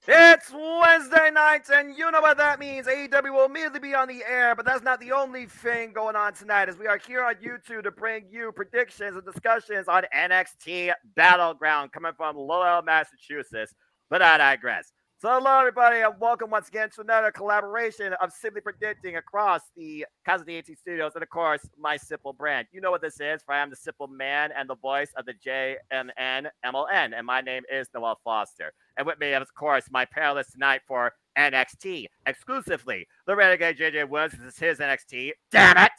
It's Wednesday night, and you know what that means. AEW will immediately be on the air, but that's not the only thing going on tonight, as we are here on YouTube to bring you predictions and discussions on NXT Battleground coming from Lowell, Massachusetts. But I digress. So, hello, everybody, and welcome once again to another collaboration of Simply Predicting across the Casa de AT Studios and, of course, my Simple brand. You know what this is, for I am the Simple Man and the voice of the JMNMLN, and my name is Noel Foster. And with me, of course, my panelist tonight for NXT exclusively, the Renegade JJ Woods. This is his NXT. Damn it!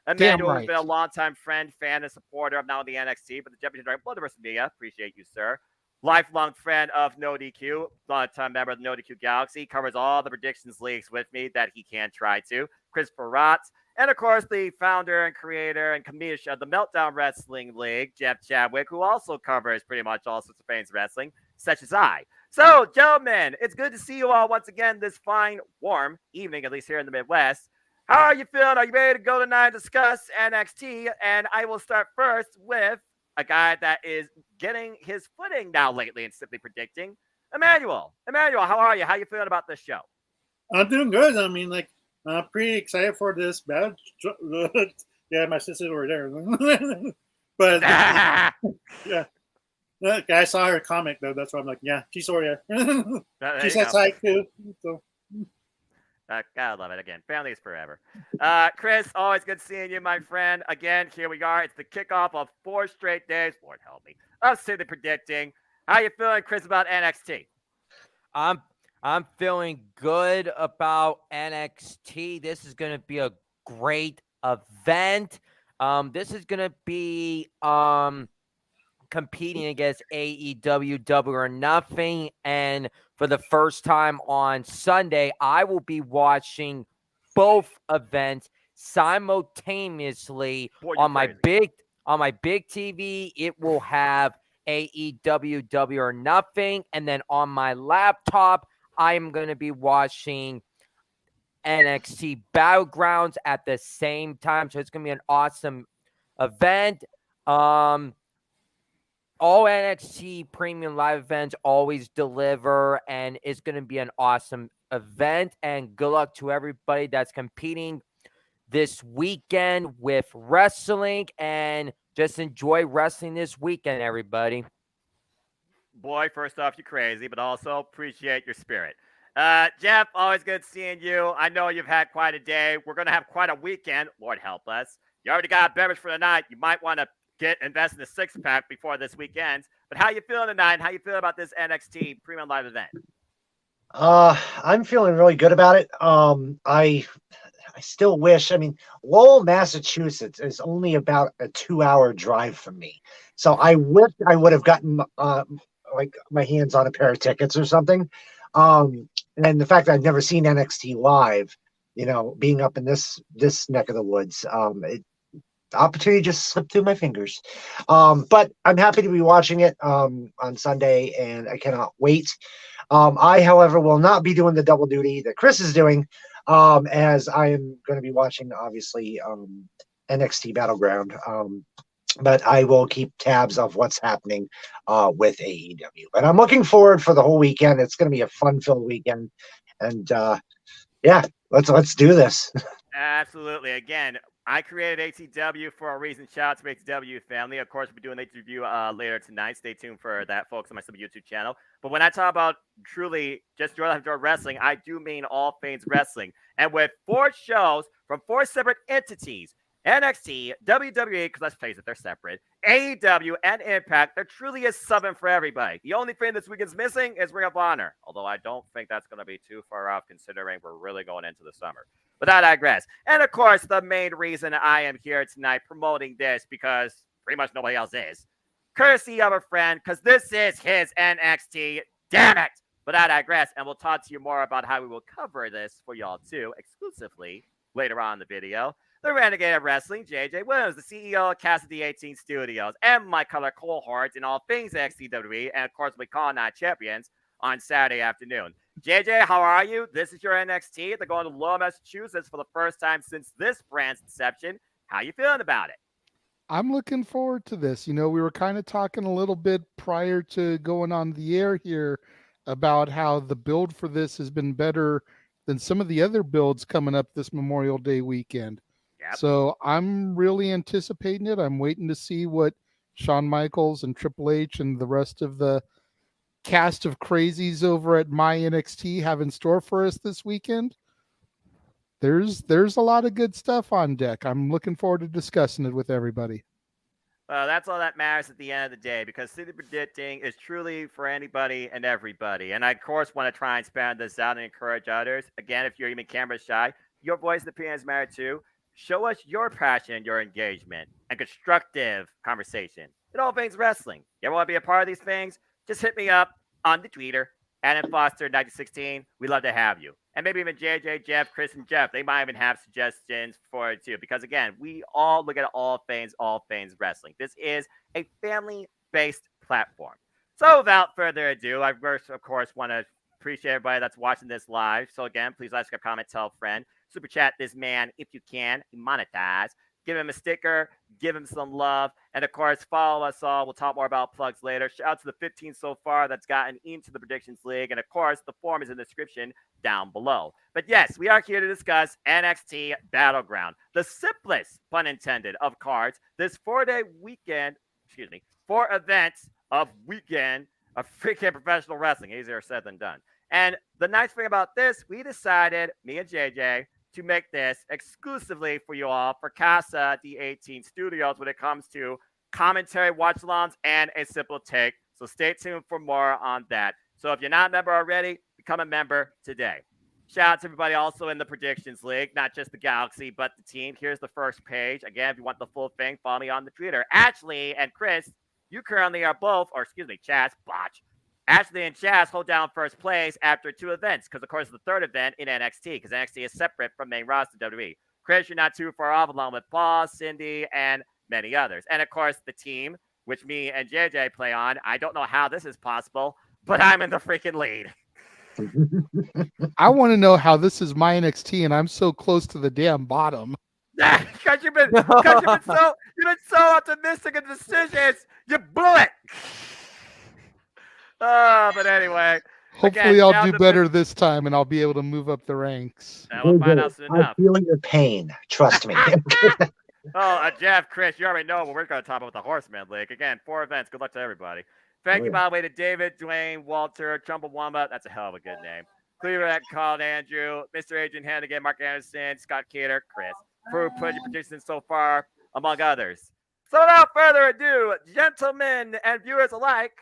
Damn Emmanuel has right. been a longtime friend, fan, and supporter of not only NXT, but the Deputy Director of Bloodiverse Media. Appreciate you, sir. Lifelong friend of No DQ, longtime member of the No DQ Galaxy, covers all the predictions leagues with me that he can try to. Christopher Rotz, and of course, the founder and creator and commish of the Meltdown Wrestling League, Jeff Chadwick, who also covers pretty much all sorts of things wrestling, such as I. So, gentlemen, it's good to see you all once again this fine, warm evening, at least here in the Midwest. How are you feeling? Are you ready to go tonight and discuss NXT? And I will start first with a guy that is getting his footing now lately and simply predicting. Emmanuel, how are you? How you feeling about this show? I'm doing good. I mean, like, I'm pretty excited for this battle. Yeah, my sister's over there. But yeah, I saw her comic though. That's why I'm like, yeah, she's over there. She says hi too. So. Gotta love it. Again, family is forever. Chris, always good seeing you, my friend. Again, here we are. It's the kickoff of 4 straight days. Lord help me. I'm simply predicting. How you feeling, Chris, about NXT? I'm feeling good about NXT. This is going to be a great event. This is going to be competing against AEW Double or Nothing, and for the first time on Sunday, I will be watching both events simultaneously on my big TV. It will have AEW Double or Nothing, and then on my laptop, I am going to be watching NXT Battlegrounds at the same time. So it's going to be an awesome event. All NXT premium live events always deliver, and it's going to be an awesome event. And good luck to everybody that's competing this weekend with wrestling, and just enjoy wrestling this weekend, everybody. Boy, first off, you're crazy, but also appreciate your spirit. Jeff, always good seeing you. I know you've had quite a day. We're going to have quite a weekend. Lord help us. You already got a beverage for the night. You might want to invest in a 6-pack before this weekend. But how you feeling tonight? And how you feel about this NXT Premium Live event? I'm feeling really good about it. I still wish. I mean, Lowell, Massachusetts is only about a 2-hour drive from me, so I wish I would have gotten like my hands on a pair of tickets or something. And the fact that I've never seen NXT live, being up in this neck of the woods, the opportunity just slipped through my fingers. But I'm happy to be watching it on Sunday, and I cannot wait. I, however, will not be doing the double duty that Chris is doing, as I am going to be watching, obviously, NXT Battleground. But I will keep tabs of what's happening with AEW. But I'm looking forward for the whole weekend. It's going to be a fun-filled weekend. And, yeah, let's do this. Absolutely. Again, I created ATW for a reason. Shout out to ATW family. Of course, we'll be doing an interview later tonight. Stay tuned for that, folks, on my YouTube channel. But when I talk about truly just enjoy wrestling, I do mean all things wrestling. And with 4 shows from 4 separate entities, NXT, WWE, because let's face it, they're separate, AEW, and Impact, there truly is something for everybody. The only thing this weekend's missing is Ring of Honor, although I don't think that's going to be too far off considering we're really going into the summer. But I digress. And of course, the main reason I am here tonight promoting this, because pretty much nobody else is, courtesy of a friend, because this is his NXT. Damn it! But I digress, and we'll talk to you more about how we will cover this for y'all too, exclusively later on in the video. The Renegade of Wrestling, JJ Williams, the CEO of Casa de 18 Studios, and my color cohorts in all things XCWE, and of course, we call Night Champions on Saturday afternoon. JJ, how are you? This is your NXT. They're going to Lowell, Massachusetts for the first time since this brand's inception. How you feeling about it? I'm looking forward to this. We were kind of talking a little bit prior to going on the air here about how the build for this has been better than some of the other builds coming up this Memorial Day weekend. Yep. So I'm really anticipating it. I'm waiting to see what Shawn Michaels and Triple H and the rest of the cast of crazies over at My NXT have in store for us this weekend. There's a lot of good stuff on deck. I'm looking forward to discussing it with everybody. Well, that's all that matters at the end of the day, because city predicting is truly for anybody and everybody. And I, of course, want to try and span this out and encourage others. Again, if you're even camera shy, your voice and opinions matter too. Show us your passion, your engagement, and constructive conversation. It all things wrestling. You ever want to be a part of these things? Just hit me up on the Twitter, and in Foster 1916. We'd love to have you. And maybe even JJ, Jeff, Chris, and Jeff. They might even have suggestions for it too. Because again, we all look at all things wrestling. This is a family-based platform. So without further ado, I first, of course, want to appreciate everybody that's watching this live. So again, please like, subscribe, comment, tell a friend. Super chat this man if you can. Monetize. Give him a sticker, give him some love, and of course, follow us all. We'll talk more about plugs later. Shout out to the 15 so far that's gotten into the Predictions League, and of course, the form is in the description down below. But yes, we are here to discuss NXT Battleground, the simplest, pun intended, of cards. This 4-day weekend, 4 events of weekend of freaking professional wrestling. Easier said than done. And the nice thing about this, we decided, me and JJ, to make this exclusively for you all for Casa D18 Studios when it comes to commentary, watch-alongs, and a simple take. So stay tuned for more on that. So if you're not a member already, become a member today. Shout out to everybody also in the Predictions League, not just the Galaxy, but the team. Here's the first page. Again, if you want the full thing, follow me on the Twitter. Ashley and Chris, you currently are both, or excuse me, Chaz, botch. Ashley and Chaz hold down first place after 2 events, because, of course, the third event in NXT, because NXT is separate from main roster WWE. Chris, you're not too far off, along with Paul, Cindy, and many others. And, of course, the team, which me and JJ play on. I don't know how this is possible, but I'm in the freaking lead. I want to know how this is My NXT and I'm so close to the damn bottom. Because you've been so optimistic in decisions, you blew it. But anyway. Hopefully, I'll do better this time, and I'll be able to move up the ranks. We'll find out soon enough. I feel your pain. Trust me. Jeff, Chris, you already know what we're going to talk about with the Horseman League. Again, 4 events. Good luck to everybody. Thank you, by the way, to David, Dwayne, Walter, Chumbawamba. That's a hell of a good name. Cleveland, Colin, Andrew, Mr. Adrian Hannigan, Mark Anderson, Scott Cater, Chris, for putting your predictions so far, among others. So without further ado, gentlemen and viewers alike,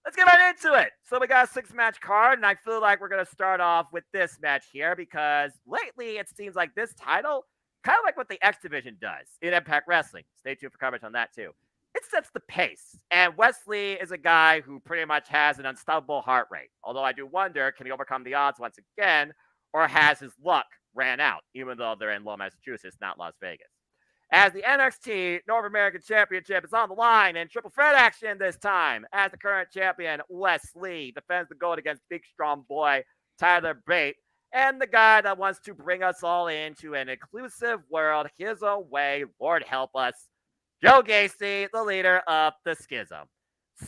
let's get right into it. So we got a 6-match card, and I feel like we're going to start off with this match here because lately it seems like this title, kind of like what the X Division does in Impact Wrestling. Stay tuned for coverage on that too. It sets the pace, and Wesley is a guy who pretty much has an unstoppable heart rate. Although I do wonder, can he overcome the odds once again, or has his luck ran out, even though they're in Lowell, Massachusetts, not Las Vegas? As the NXT North American Championship is on the line in triple threat action this time, as the current champion, Wes Lee, defends the gold against big, strong boy, Tyler Bate, and the guy that wants to bring us all into an inclusive world his own way, Lord help us, Joe Gacy, the leader of the Schism.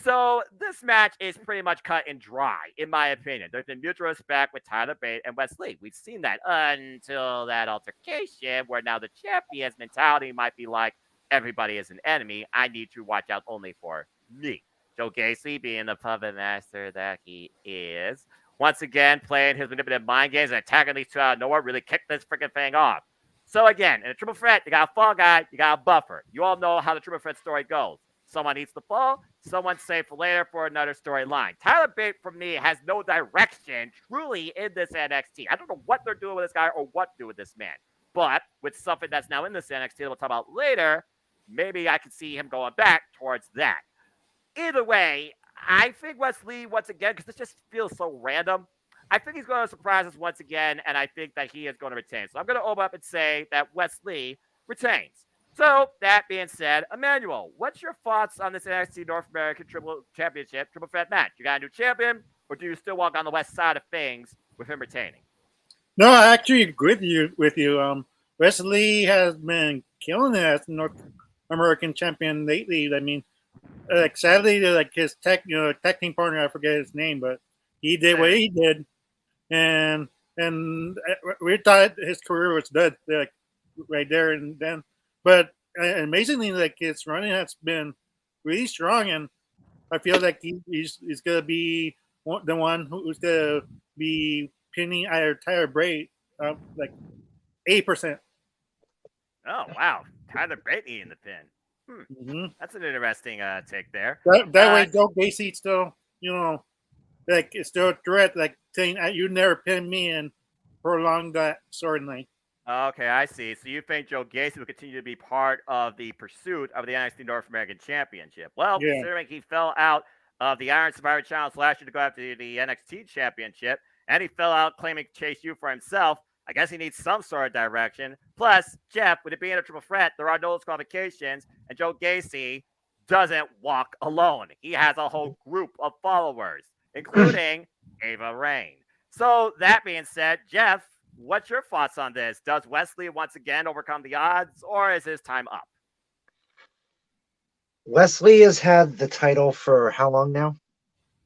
So this match is pretty much cut and dry, in my opinion. There's been mutual respect with Tyler Bate and Wes Lee. We've seen that until that altercation where now the champion's mentality might be like, everybody is an enemy. I need to watch out only for me. Joe Gacy, being the puppet master that he is, once again playing his manipulative mind games and attacking these two out of nowhere, really kicked this freaking thing off. So again, in a triple threat, you got a fall guy, you got a buffer. You all know how the triple threat story goes. Someone needs the fall, someone saved for later for another storyline. Tyler Bate, for me, has no direction truly in this NXT. I don't know what they're doing with this guy or what to do with this man. But with something that's now in this NXT that we'll talk about later, maybe I can see him going back towards that. Either way, I think Wes Lee, once again, because this just feels so random, I think he's going to surprise us once again, and I think that he is going to retain. So I'm going to open up and say that Wes Lee retains. So, that being said, Emmanuel, what's your thoughts on this NXT North American Triple Championship Triple Threat match? You got a new champion, or do you still walk on the west side of things with him retaining? No, I actually agree with you. Wes Lee has been killing it as North American champion lately. I mean, sadly, like his tech team partner, I forget his name, but he did what he did, and we thought his career was dead, like right there and then. But amazingly, like his running has been really strong, and I feel like he's gonna be the one who's gonna be pinning either Tyler Bate, like 8%. Oh wow, Tyler Bate in the pin. Mm-hmm. That's an interesting take there. That way, Joe Gacy still, like it's still a threat, like saying you never pin me and prolong that storyline. Okay, I see. So you think Joe Gacy will continue to be part of the pursuit of the NXT North American Championship? Well, Yeah. considering he fell out of the Iron Survivor Challenge last year to go after the NXT Championship, and he fell out claiming Chase U for himself, I guess he needs some sort of direction. Plus, Jeff, with it being a triple threat, there are no disqualifications, and Joe Gacy doesn't walk alone. He has a whole group of followers, including Ava Raine. So that being said, Jeff, what's your thoughts on this? Does Wesley once again overcome the odds, or is his time up? Wesley has had the title for how long now?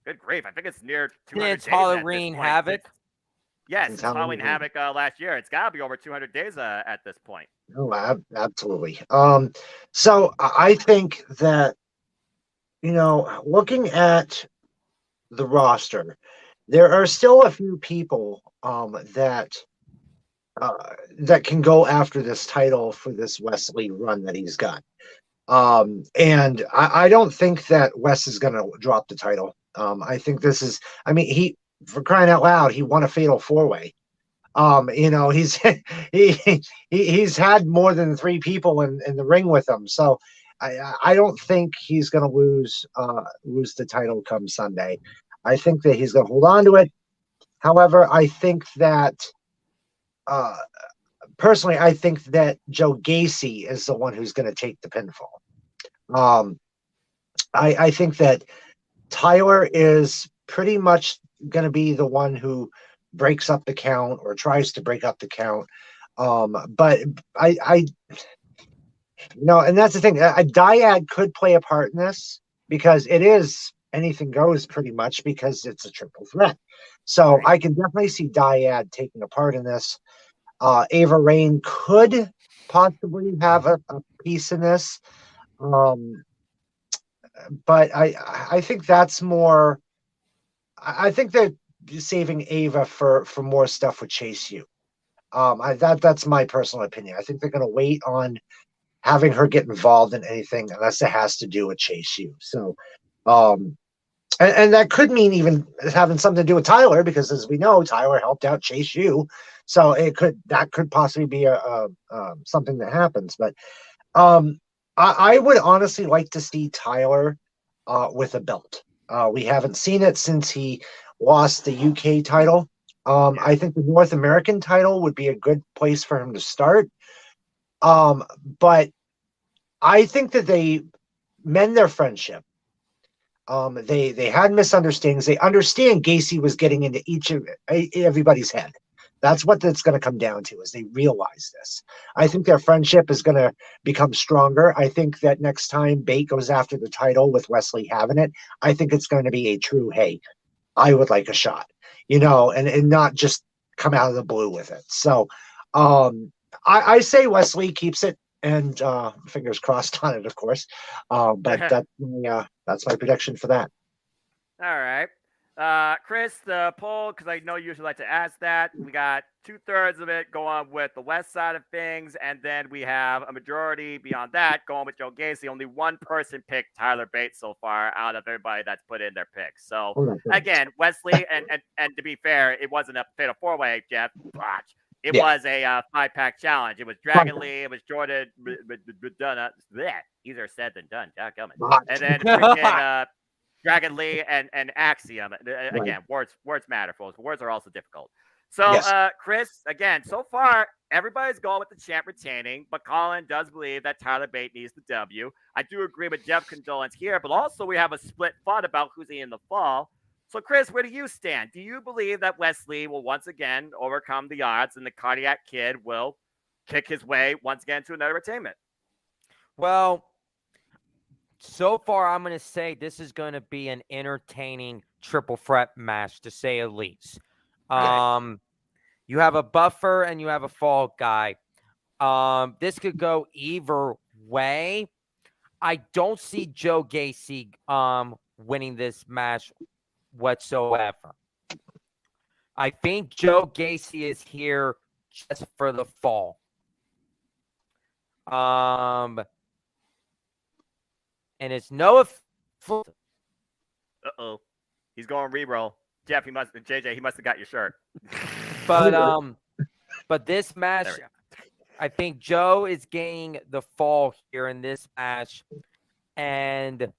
Good grief. I think it's near 200 It's days. Halloween Havoc. Yes, Since it's Halloween Halloween Havoc last year. It's got to be over 200 days at this point. Oh, absolutely. So I think that, looking at the roster, there are still a few people that can go after this title for this Wesley run that he's got. And I don't think that Wes is going to drop the title. I think this is, for crying out loud, he won a fatal 4-way. He's he's had more than 3 people in the ring with him. So I don't think he's going to lose the title come Sunday. I think that he's going to hold on to it. However, I think that personally, I think that Joe Gacy is the one who's going to take the pinfall. I think that Tyler is pretty much going to be the one who breaks up the count or tries to break up the count. But I and that's the thing. A dyad could play a part in this because it is anything goes pretty much because it's a triple threat. So I can definitely see dyad taking a part in this. Ava Raine could possibly have a piece in this. But I think that's more. I think they're saving Ava for more stuff with Chase U. That's my personal opinion. I think they're going to wait on having her get involved in anything unless it has to do with Chase U. So, and that could mean even having something to do with Tyler, because as we know, Tyler helped out Chase U. So that could possibly be a something that happens. But I would honestly like to see Tyler with a belt. We haven't seen it since he lost the UK title. I think the North American title would be a good place for him to start. But I think that they mend their friendship. They had misunderstandings. They understand Gacy was getting into everybody's head. That's what it's going to come down to, is they realize this. I think their friendship is going to become stronger. I think that next time Bate goes after the title with Wesley having it, I think it's going to be a true, hey, I would like a shot, and not just come out of the blue with it. So I say Wesley keeps it, and fingers crossed on it, of course. But that's my prediction for that. All right. Chris, the poll, because I know you usually like to ask that. We got 2/3 of it going with the West side of things, and then we have a majority beyond that going with Joe Gacy. Only one person picked Tyler Bate so far out of everybody that's put in their picks. So again, Wesley, and to be fair, it wasn't a fatal 4-way, Jeff. Watch. It was a 5-pack challenge. It was Dragon Lee. It was Jordan. Easier said than done. And then freaking Dragon Lee and Axiom. Again, words matter, folks. Words are also difficult. So, Chris, again, so far, everybody's going with the champ retaining, but Colin does believe that Tyler Bate needs the W. I do agree with Jeff Condolence here, but also we have a split thought about who's in the fall. So, Chris, where do you stand? Do you believe that Wesley will once again overcome the odds and the Cardiac Kid will kick his way once again to another attainment? Well, so far, I'm going to say this is going to be an entertaining triple threat match, to say the least. Right. You have a buffer and you have a fall guy. This could go either way. I don't see Joe Gacy winning this match whatsoever. I think Joe Gacy is here just for the fall. And it's no Uh-oh. He's going re-roll. Jeff, JJ, he must have got your shirt. but this match, There we go. I think Joe is getting the fall here in this match. And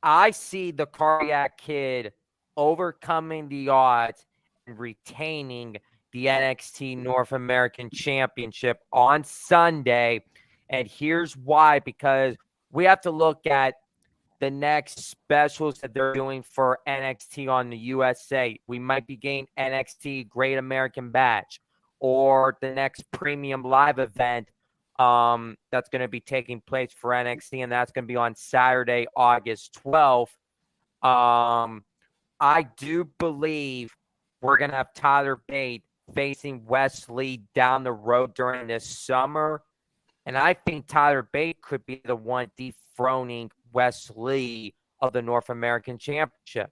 I see the Cardiac Kid overcoming the odds and retaining the NXT North American Championship on Sunday. And here's why, because we have to look at the next specials that they're doing for NXT on the USA. We might be getting NXT Great American Bash, or the next premium live event that's going to be taking place for NXT, and that's going to be on Saturday, August 12th. I do believe we're going to have Tyler Bate facing Wesley down the road during this summer. And I think Tyler Bate could be the one dethroning Wesley of the North American Championship.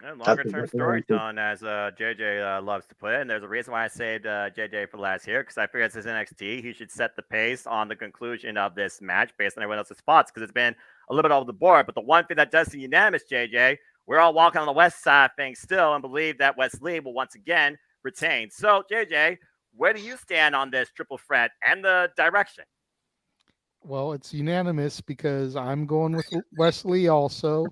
Longer-term storytelling, as JJ loves to put it. And there's a reason why I saved JJ for last year, because I figured this is NXT. He should set the pace on the conclusion of this match based on everyone else's spots, because it's been a little bit over the board. But the one thing that does seem unanimous, JJ, we're all walking on the west side of things still and believe that Wesley will once again retain. So, JJ, where do you stand on this triple threat and the direction? Well, it's unanimous because I'm going with Wesley also.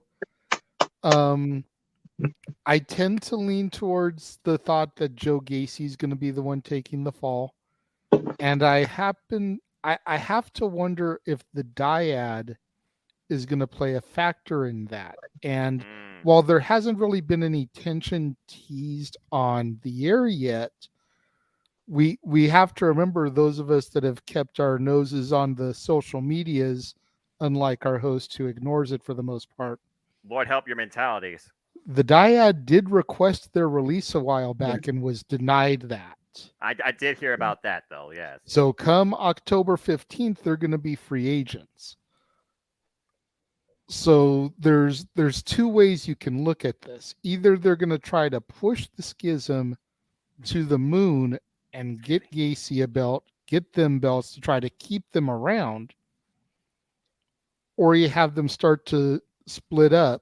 I tend to lean towards the thought that Joe Gacy is going to be the one taking the fall. And I have to wonder if the dyad is going to play a factor in that. And while there hasn't really been any tension teased on the air yet, we have to remember, those of us that have kept our noses on the social medias, unlike our host who ignores it for the most part. Lord help your mentalities. The dyad did request their release a while back and was denied that. I did hear about that, though, yes. So come October 15th, they're going to be free agents. So there's two ways you can look at this. Either they're going to try to push the schism to the moon and get Gacy a belt, get them belts to try to keep them around, or you have them start to split up,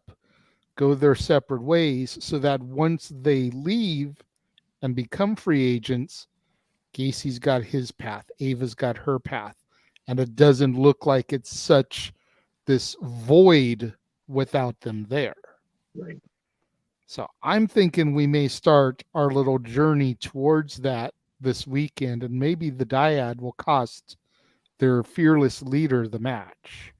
go their separate ways, so that once they leave and become free agents, Gacy's got his path, Ava's got her path, and it doesn't look like it's such this void without them there. Right. So I'm thinking we may start our little journey towards that this weekend, and maybe the dyad will cost their fearless leader the match.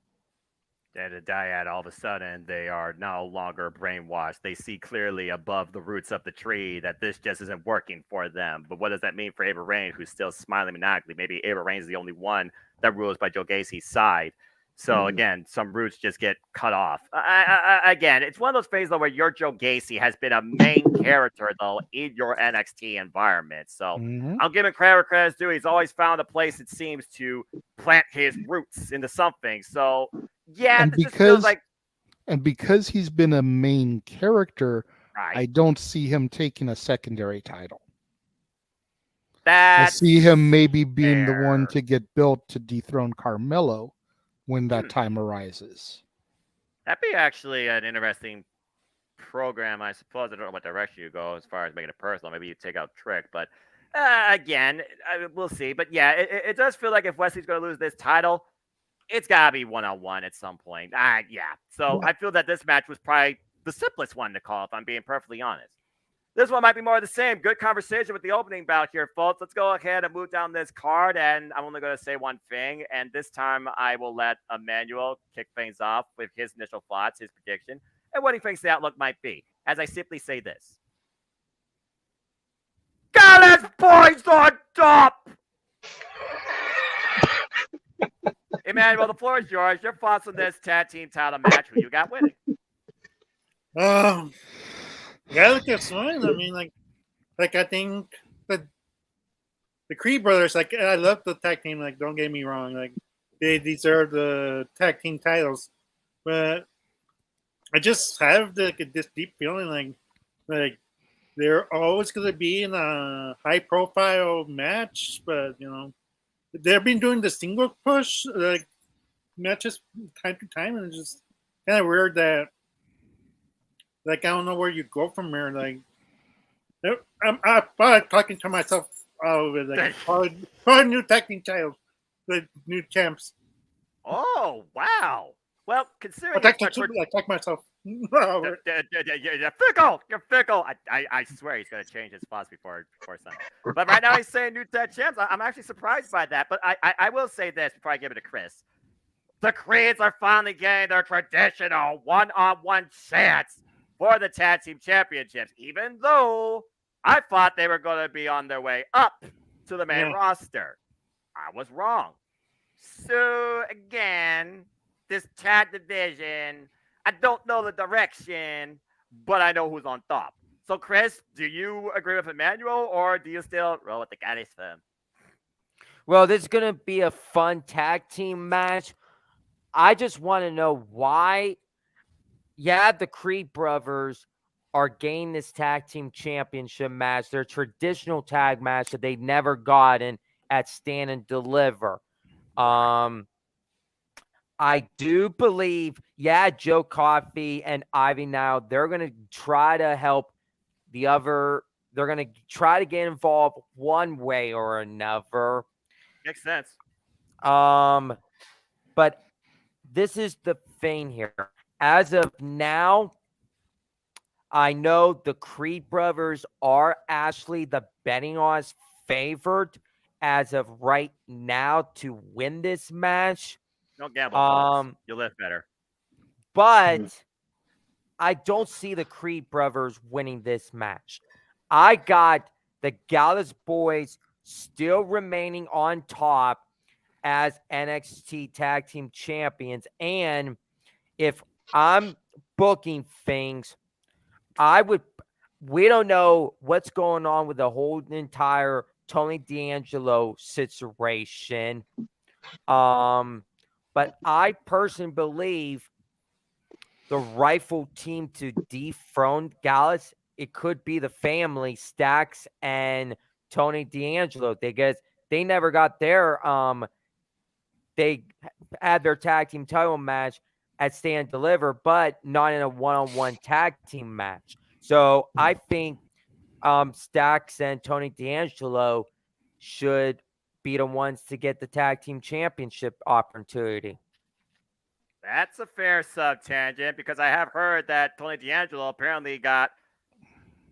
And the dyad, all of a sudden, they are no longer brainwashed. They see clearly above the roots of the tree that this just isn't working for them. But what does that mean for Ava Raine, who's still smiling maniacally? Maybe Ava Raine is the only one that rules by Joe Gacy's side. So, again, some roots just get cut off. Again, it's one of those phases, though, where your Joe Gacy has been a main character, though, in your NXT environment. So I'll give him credit's due. He's always found a place, it seems, to plant his roots into something. So, yeah, and because he's been a main character, right. I don't see him taking a secondary title. That's I see him maybe being fair. the one to get built to dethrone Carmelo when that time arises. That'd be actually an interesting program, I suppose. I don't know what direction you go as far as making it personal. Maybe you take out Trick, but again, we'll see. But yeah, it does feel like if Wesley's going to lose this title, it's got to be one-on-one at some point. Yeah. So I feel that this match was probably the simplest one to call, if I'm being perfectly honest. This one might be more of the same. Good conversation with the opening bout here, folks. Let's go ahead and move down this card, and I'm only going to say one thing, and this time I will let Emmanuel kick things off with his initial thoughts, his prediction, and what he thinks the outlook might be, as I simply say this. Gallus points on top! Emmanuel, the floor is yours. Your thoughts on this tag team title match. Who you got winning? Yeah, look at fine. I mean, like I think the Creed brothers, like I love the tag team. Like, don't get me wrong, like they deserve the tag team titles, but I just have this deep feeling like they're always going to be in a high profile match, but they've been doing the single push like matches time to time, and it's just kind of weird that like I don't know where you go from here. Like I'm probably talking to myself out of it. Like probably new tag team titles, the new champs. Oh, wow. Well, considering I talk myself. You're fickle. You're fickle. I swear he's gonna change his spots before Sunday. But right now he's saying new tag champs. I'm actually surprised by that. But I will say this before I give it to Chris. The Creeds are finally getting their traditional one-on-one chance for the tag team championships, even though I thought they were going to be on their way up to the main roster. I was wrong. So again, this tag division, I don't know the direction, but I know who's on top. So Chris, do you agree with Emmanuel, or do you still roll with the Gaddis firm? Well, this is going to be a fun tag team match. I just want to know why. Yeah, the Creed brothers are gaining this tag team championship match, their traditional tag match that they've never gotten at Stand and Deliver. I do believe, Joe Coffey and Ivy now, they're going to try to help the other. They're going to try to get involved one way or another. Makes sense. But this is the thing here. As of now, I know the Creed brothers are actually the betting odds favored as of right now to win this match. Don't gamble, folks. You'll live better. But I don't see the Creed brothers winning this match. I got the Gallus boys still remaining on top as NXT Tag Team Champions. And if I'm booking things, we don't know what's going on with the whole entire Tony D'Angelo situation. But I personally believe the rightful team to dethrone Gallus, it could be the family, Stax and Tony D'Angelo, because they never got their they had their tag team title match at Stand and Deliver, but not in a one-on-one tag team match. So I think Stax and Tony D'Angelo should be the ones to get the tag team championship opportunity. That's a fair sub-tangent, because I have heard that Tony D'Angelo apparently got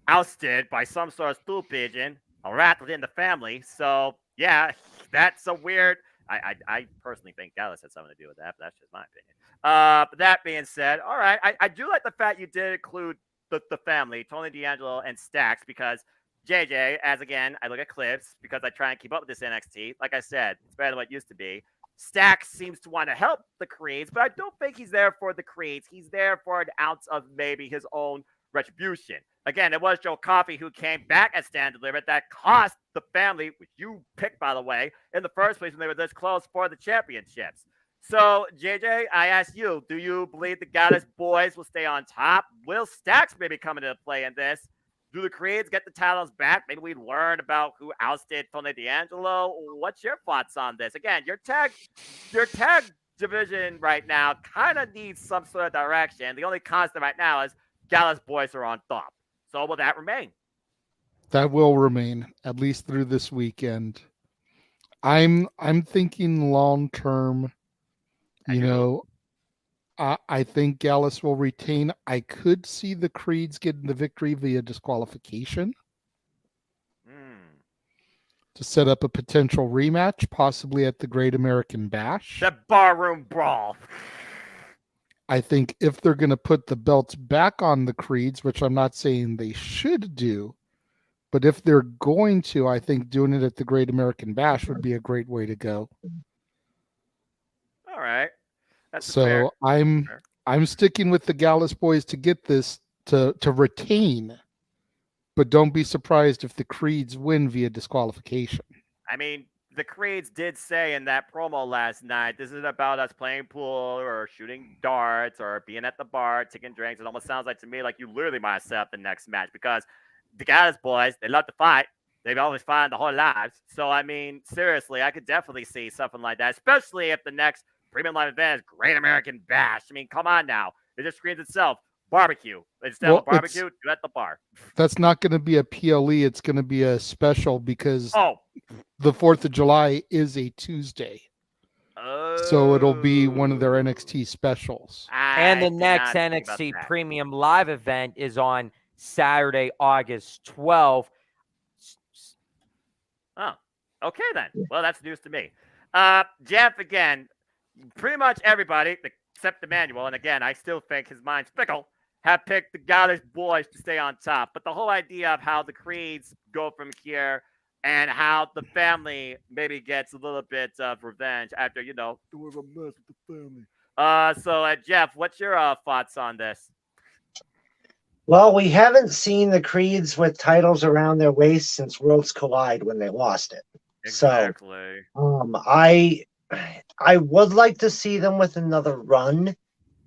ousted by some sort of stool pigeon, a rat within the family. So, yeah, that's a weird... I personally think Gallus had something to do with that, but that's just my opinion. But that being said, all right, I do like the fact you did include the family, Tony D'Angelo and Stax, because JJ, as again, I look at clips because I try and keep up with this NXT. Like I said, it's better than what it used to be. Stax seems to want to help the Creeds, but I don't think he's there for the Creeds. He's there for an ounce of maybe his own retribution. Again, it was Joe Coffey who came back at Stand Delivered that cost the family, which you picked, by the way, in the first place when they were this close for the championships. So, JJ, I ask you, do you believe the Gallus boys will stay on top? Will Stax maybe come into play in this? Do the Creeds get the titles back? Maybe we learn about who ousted Tony D'Angelo. What's your thoughts on this? Again, your tag division right now kind of needs some sort of direction. The only constant right now is Gallus boys are on top. So will that remain? That will remain, at least through this weekend. I'm thinking long term. I think Gallus will retain. I could see the Creeds getting the victory via disqualification to set up a potential rematch, possibly at the Great American Bash. The barroom brawl. I think if they're going to put the belts back on the Creeds, which I'm not saying they should do, but if they're going to, I think doing it at the Great American Bash would be a great way to go. All right. That's so fair. I'm sticking with the Gallus boys to get this to retain, but don't be surprised if the Creeds win via disqualification. I mean, the Creeds did say in that promo last night, this isn't about us playing pool or shooting darts or being at the bar, taking drinks. It almost sounds like to me like you literally might set up the next match because the Gallus boys, they love to fight. They've always fought their whole lives. So, I mean, seriously, I could definitely see something like that, especially if the next premium live event is Great American Bash. I mean, come on now. It just screams itself. Barbecue. Instead of barbecue, do it at the bar. That's not going to be a PLE. It's going to be a special because Oh. the 4th of July is a Tuesday. So it'll be one of their NXT specials. And the next NXT Premium Live event is on Saturday, August 12th. Oh, okay then. Well, that's news to me. Jeff, again, pretty much everybody except Emmanuel, and again, I still think his mind's fickle, have picked the Gallus boys to stay on top. But the whole idea of how the Creeds go from here and how the family maybe gets a little bit of revenge after, doing a mess with the family. So, Jeff, what's your thoughts on this? Well, we haven't seen the Creeds with titles around their waist since Worlds Collide when they lost it. Exactly. So, I would like to see them with another run.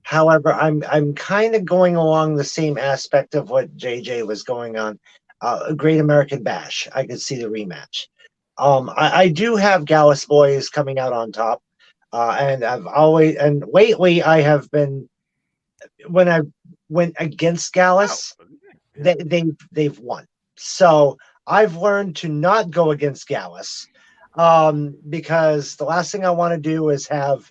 However, I'm kind of going along the same aspect of what JJ was going on. A Great American Bash. I could see the rematch. I do have Gallus boys coming out on top, and lately I have been when I went against Gallus, they've won. So I've learned to not go against Gallus, because the last thing I want to do is have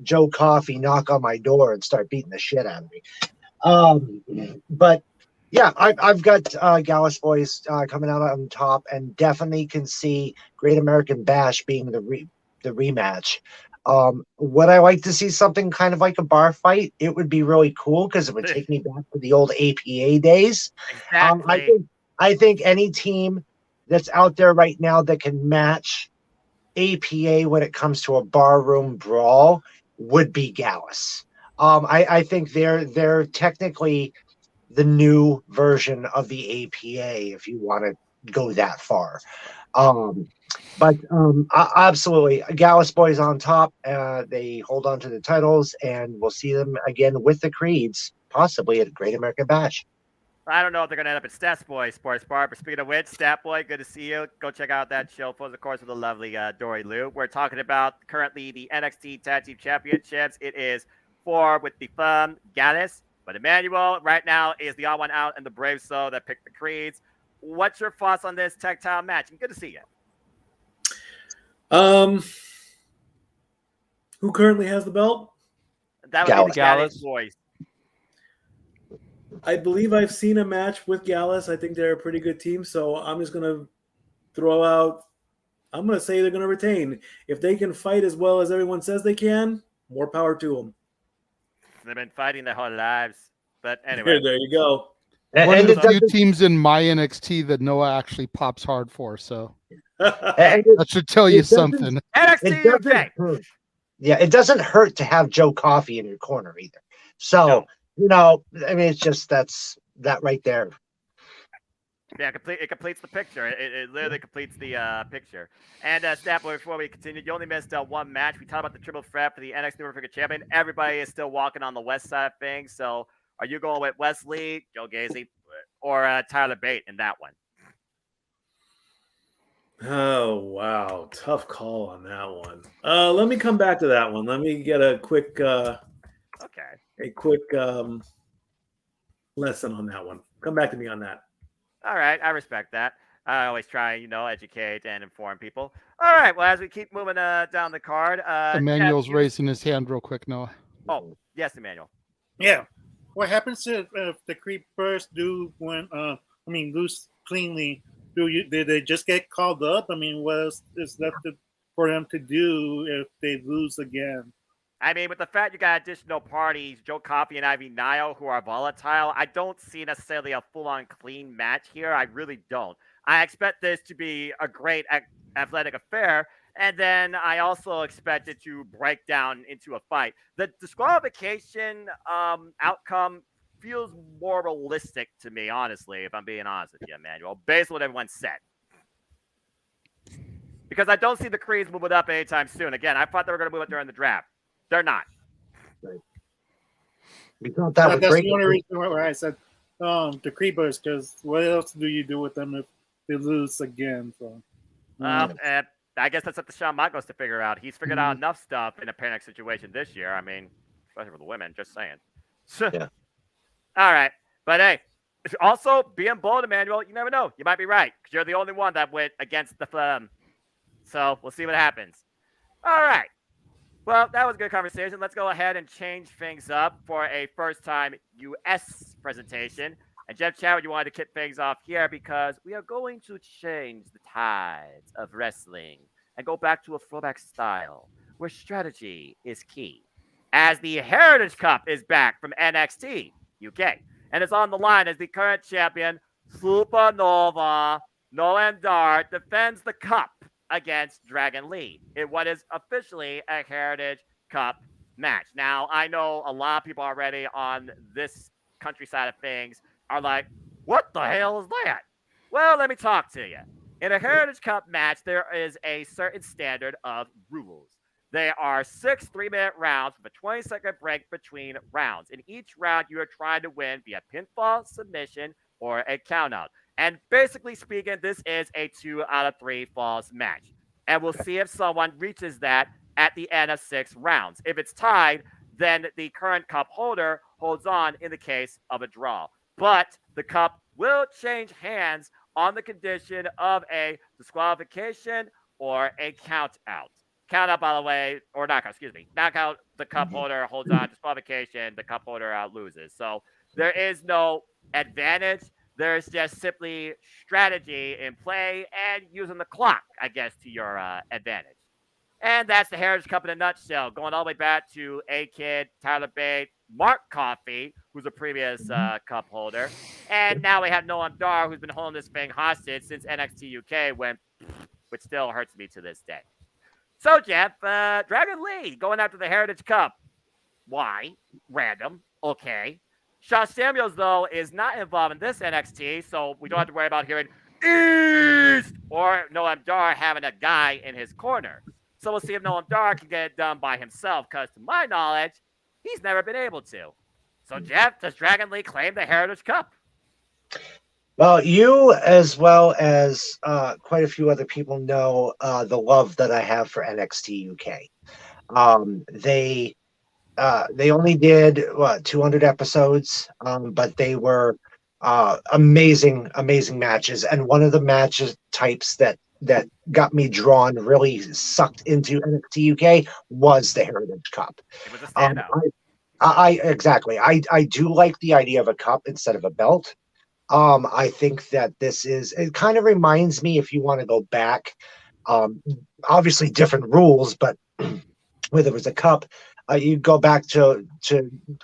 Joe Coffey knock on my door and start beating the shit out of me. But yeah, I've got Gallus boys coming out on top, and definitely can see Great American Bash being the rematch. Would I like to see something kind of like a bar fight? It would be really cool because it would take me back to the old APA days. Exactly. I think any team that's out there right now that can match APA when it comes to a barroom brawl would be Gallus. I think they're technically the new version of the APA, if you want to go that far. But absolutely, Gallus boys on top. They hold on to the titles, and we'll see them again with the Creeds, possibly at Great American Bash. I don't know if they're going to end up at Stats Boy Sports Bar, but speaking of which, Stat Boy, good to see you. Go check out that show, of course, with the lovely Dory Lou. We're talking about currently the NXT Tag Team Championships. It is 4 with the firm Gallus, but Emmanuel right now is the odd one out, and the Brave Soul that picked the Creeds. What's your thoughts on this tag title match? And good to see you. Who currently has the belt? That would be the Gallus boys. I believe I've seen a match with Gallus. I think they're a pretty good team, so I'm just going to throw out – I'm going to say they're going to retain. If they can fight as well as everyone says they can, more power to them. They've been fighting their whole lives. But anyway. There you go. One of the few teams in my NXT that Noah actually pops hard for, so that should tell you something. NXT UK. Yeah, it doesn't hurt to have Joe Coffey in your corner either. So, I mean, it's just that right there. Yeah, it completes the picture. It literally completes the picture. And Snapboy, before we continue, you only missed one match. We talked about the triple threat for the NXT North American Champion. Everybody is still walking on the west side of things. So, are you going with Wesley, Joe Gacy, or Tyler Bate in that one? Oh, wow. Tough call on that one. Let me come back to that one. Let me get a quick lesson on that one. Come back to me on that. All right. I respect that. I always try, educate and inform people. All right. Well, as we keep moving down the card. Emmanuel's raising his hand real quick, Noah. Oh, yes, Emmanuel. Yeah. What happens if the Creepers do lose cleanly? Did they just get called up? I mean, what is left for them to do if they lose again? I mean, with the fact you got additional parties, Joe Coffey and Ivy Nile, who are volatile, I don't see necessarily a full-on clean match here. I really don't. I expect this to be a great athletic affair, and then I also expect it to break down into a fight. The disqualification outcome feels more realistic to me, honestly, if I'm being honest with you, Emmanuel, based on what everyone said. Because I don't see the Creeds moving up anytime soon. Again, I thought they were going to move it during the draft. They're not. We thought that was That's great. the only reason why I said the Creepers, because what else do you do with them if they lose again? So, I guess that's up to Shawn Michaels to figure out. He's figured out enough stuff in a panic situation this year. I mean, especially for the women, just saying. Yeah. All right. But hey, also being bold, Emmanuel, you never know. You might be right because you're the only one that went against the So we'll see what happens. All right. Well, that was a good conversation. Let's go ahead and change things up for a first-time U.S. presentation. And Jeff Chadwick, you wanted to kick things off here because we are going to change the tides of wrestling and go back to a throwback style where strategy is key. As the Heritage Cup is back from NXT UK and is on the line as the current champion, Supernova Noam Dar defends the cup against Dragon Lee in what is officially a Heritage Cup match. Now, I know a lot of people already on this countryside of things are like, what the hell is that? Well, let me talk to you. In a Heritage Cup match, there is a certain standard of rules. There are 6 3-minute rounds with a 20-second break between rounds. In each round, you are trying to win via pinfall, submission, or a countout. And basically speaking, this is a 2 out of 3 falls match. And we'll see if someone reaches that at the end of 6 rounds. If it's tied, then the current cup holder holds on in the case of a draw. But the cup will change hands on the condition of a disqualification or a count out. Count out, by the way, or knockout, excuse me. Knockout, the cup holder holds on. Disqualification, the cup holder loses. So there is no advantage. There's just simply strategy in play and using the clock, I guess, to your advantage. And that's the Heritage Cup in a nutshell, going all the way back to A-Kid, Tyler Bate, Mark Coffey, who's a previous cup holder. And now we have Noam Dar, who's been holding this thing hostage since NXT UK went, which still hurts me to this day. So, Jeff, Dragon Lee going after the Heritage Cup. Why? Random. Okay. Shawn Samuels, though, is not involved in this NXT, so we don't have to worry about hearing East or Noam Dar having a guy in his corner. So we'll see if Noam Dar can get it done by himself, because to my knowledge, he's never been able to. So, Jeff, does Dragon Lee claim the Heritage Cup? Well, you as well as quite a few other people know the love that I have for NXT UK. They only did 200 episodes, but they were amazing matches. And one of the matches types that got me drawn, really sucked into NXT UK was the Heritage Cup. It was a standout. Exactly. I do like the idea of a cup instead of a belt. I think that it kind of reminds me, if you want to go back, obviously different rules, but where there was a cup, you go back to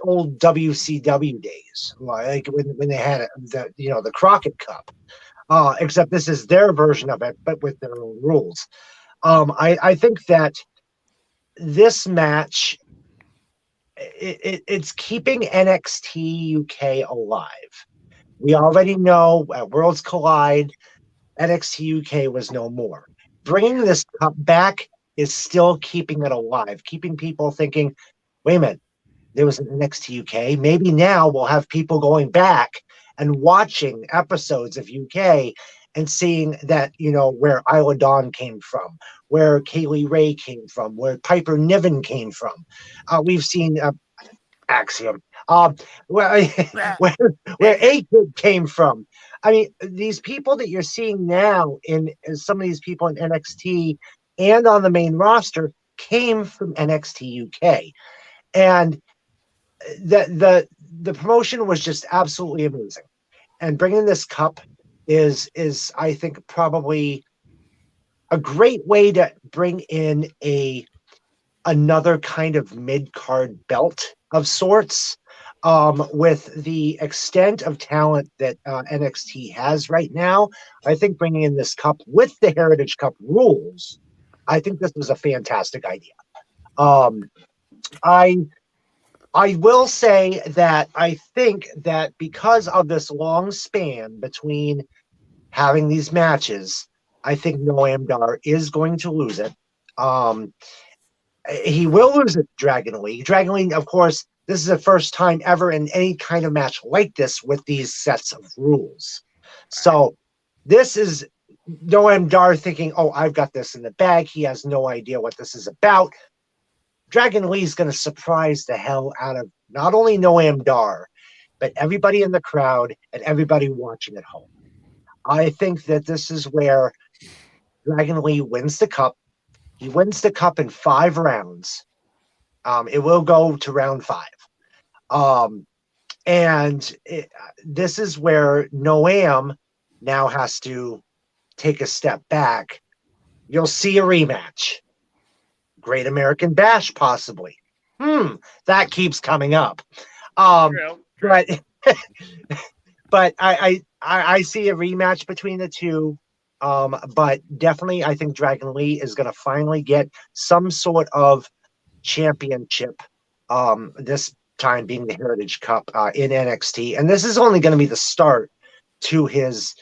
old WCW days, like when they had the Crockett Cup, except this is their version of it, but with their own rules. I think that this match, it's keeping NXT UK alive. We already know at Worlds Collide, NXT UK was no more. Bringing this cup back is still keeping it alive, keeping people thinking, wait a minute, there was an NXT UK. Maybe now we'll have people going back and watching episodes of UK and seeing that, where Isla Dawn came from, where Kaylee Ray came from, where Piper Niven came from. We've seen Axiom. Where A-Kid came from. I mean, these people that you're seeing now some of these people in NXT and on the main roster came from NXT UK. And the promotion was just absolutely amazing. And bringing this cup is I think probably a great way to bring in another kind of mid-card belt of sorts. With the extent of talent that NXT has right now, I think bringing in this cup with the Heritage Cup rules, I think this was a fantastic idea. I will say that I think that because of this long span between having these matches, I think Noam Dar is going to lose it. He will lose it, Dragon Lee. Dragon Lee, of course, this is the first time ever in any kind of match like this with these sets of rules. So this is Noam Dar thinking, oh, I've got this in the bag. He has no idea what this is about. Dragon Lee's going to surprise the hell out of not only Noam Dar, but everybody in the crowd and everybody watching at home. I think that this is where Dragon Lee wins the cup. He wins the cup in 5 rounds. It will go to round 5. This is where Noam now has to take a step back. You'll see a rematch. Great American Bash, possibly. That keeps coming up. True. But I see a rematch between the two. But definitely, I think Dragon Lee is going to finally get some sort of championship. This time being the Heritage Cup in NXT, and this is only going to be the start to his.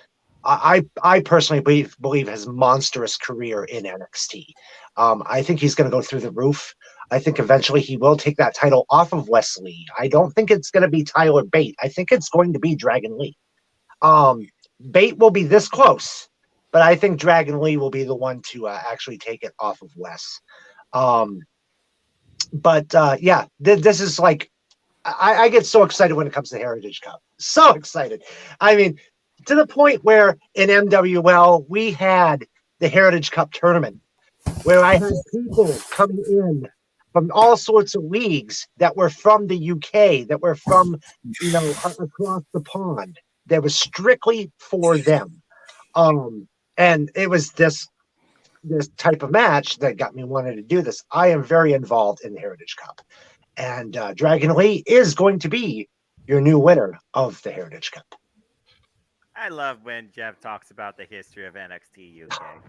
I personally believe his monstrous career in NXT. I think he's going to go through the roof. I think eventually he will take that title off of Wesley. I don't think it's going to be Tyler Bate. I think it's going to be Dragon Lee. Bate will be this close, but I think Dragon Lee will be the one to actually take it off of Wes. This is like, I get so excited when it comes to Heritage Cup. So excited. I mean, to the point where in MWL, we had the Heritage Cup tournament where I had people coming in from all sorts of leagues that were from the UK, that were from, across the pond. That was strictly for them. And it was this type of match that got me wanting to do this. I am very involved in the Heritage Cup. And Dragon Lee is going to be your new winner of the Heritage Cup. I love when Jeff talks about the history of NXT UK.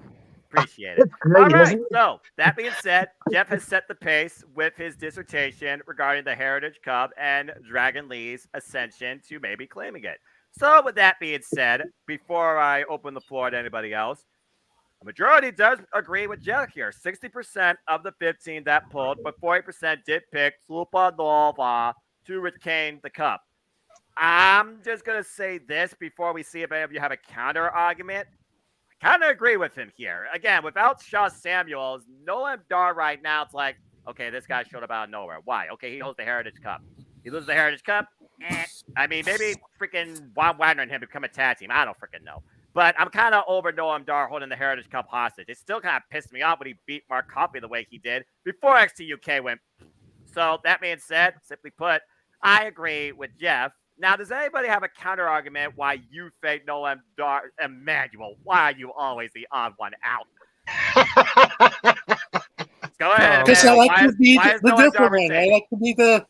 Appreciate it. It's great, All right. isn't it? So that being said, Jeff has set the pace with his dissertation regarding the Heritage Cup and Dragon Lee's ascension to maybe claiming it. So with that being said, before I open the floor to anybody else, a majority does agree with Jeff here. 60% of the 15 that pulled, but 40% did pick Supernova to retain the cup. I'm just going to say this before we see if any of you have a counter argument. I kind of agree with him here. Again, without Shaw Samuels, Noam Dar right now, it's like, okay, this guy showed up out of nowhere. Why? Okay, he holds the Heritage Cup. He loses the Heritage Cup? I mean, maybe freaking Bob Wagner and him become a tag team. I don't freaking know. But I'm kind of over Noam Dar holding the Heritage Cup hostage. It still kind of pissed me off when he beat Mark Coffey the way he did before NXT UK went. So that being said, simply put, I agree with Jeff. Now, does anybody have a counter argument why you fake Noam Dar? Emmanuel, why are you always the odd one out? Go ahead. Because I like Why to be is the Noam Dar different one. I retaining? like to be the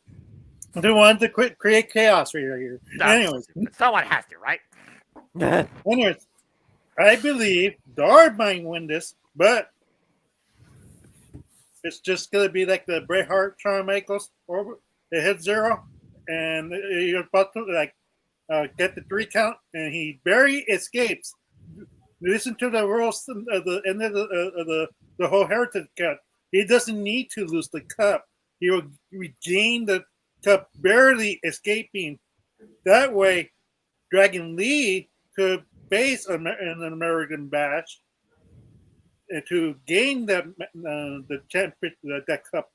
one to create chaos right here. Anyways, Someone has to, right? anyways, I believe Dar might win this, but it's just gonna be like the Bret Hart, Shawn Michaels, or it hits 0, and you're about to get the 3 count, and he barely escapes. Listen to the rules at the end of the whole Heritage Cup. He doesn't need to lose the cup. He will regain the cup, barely escaping. That way, Dragon Lee could base an American Bash and to gain the championship, that cup.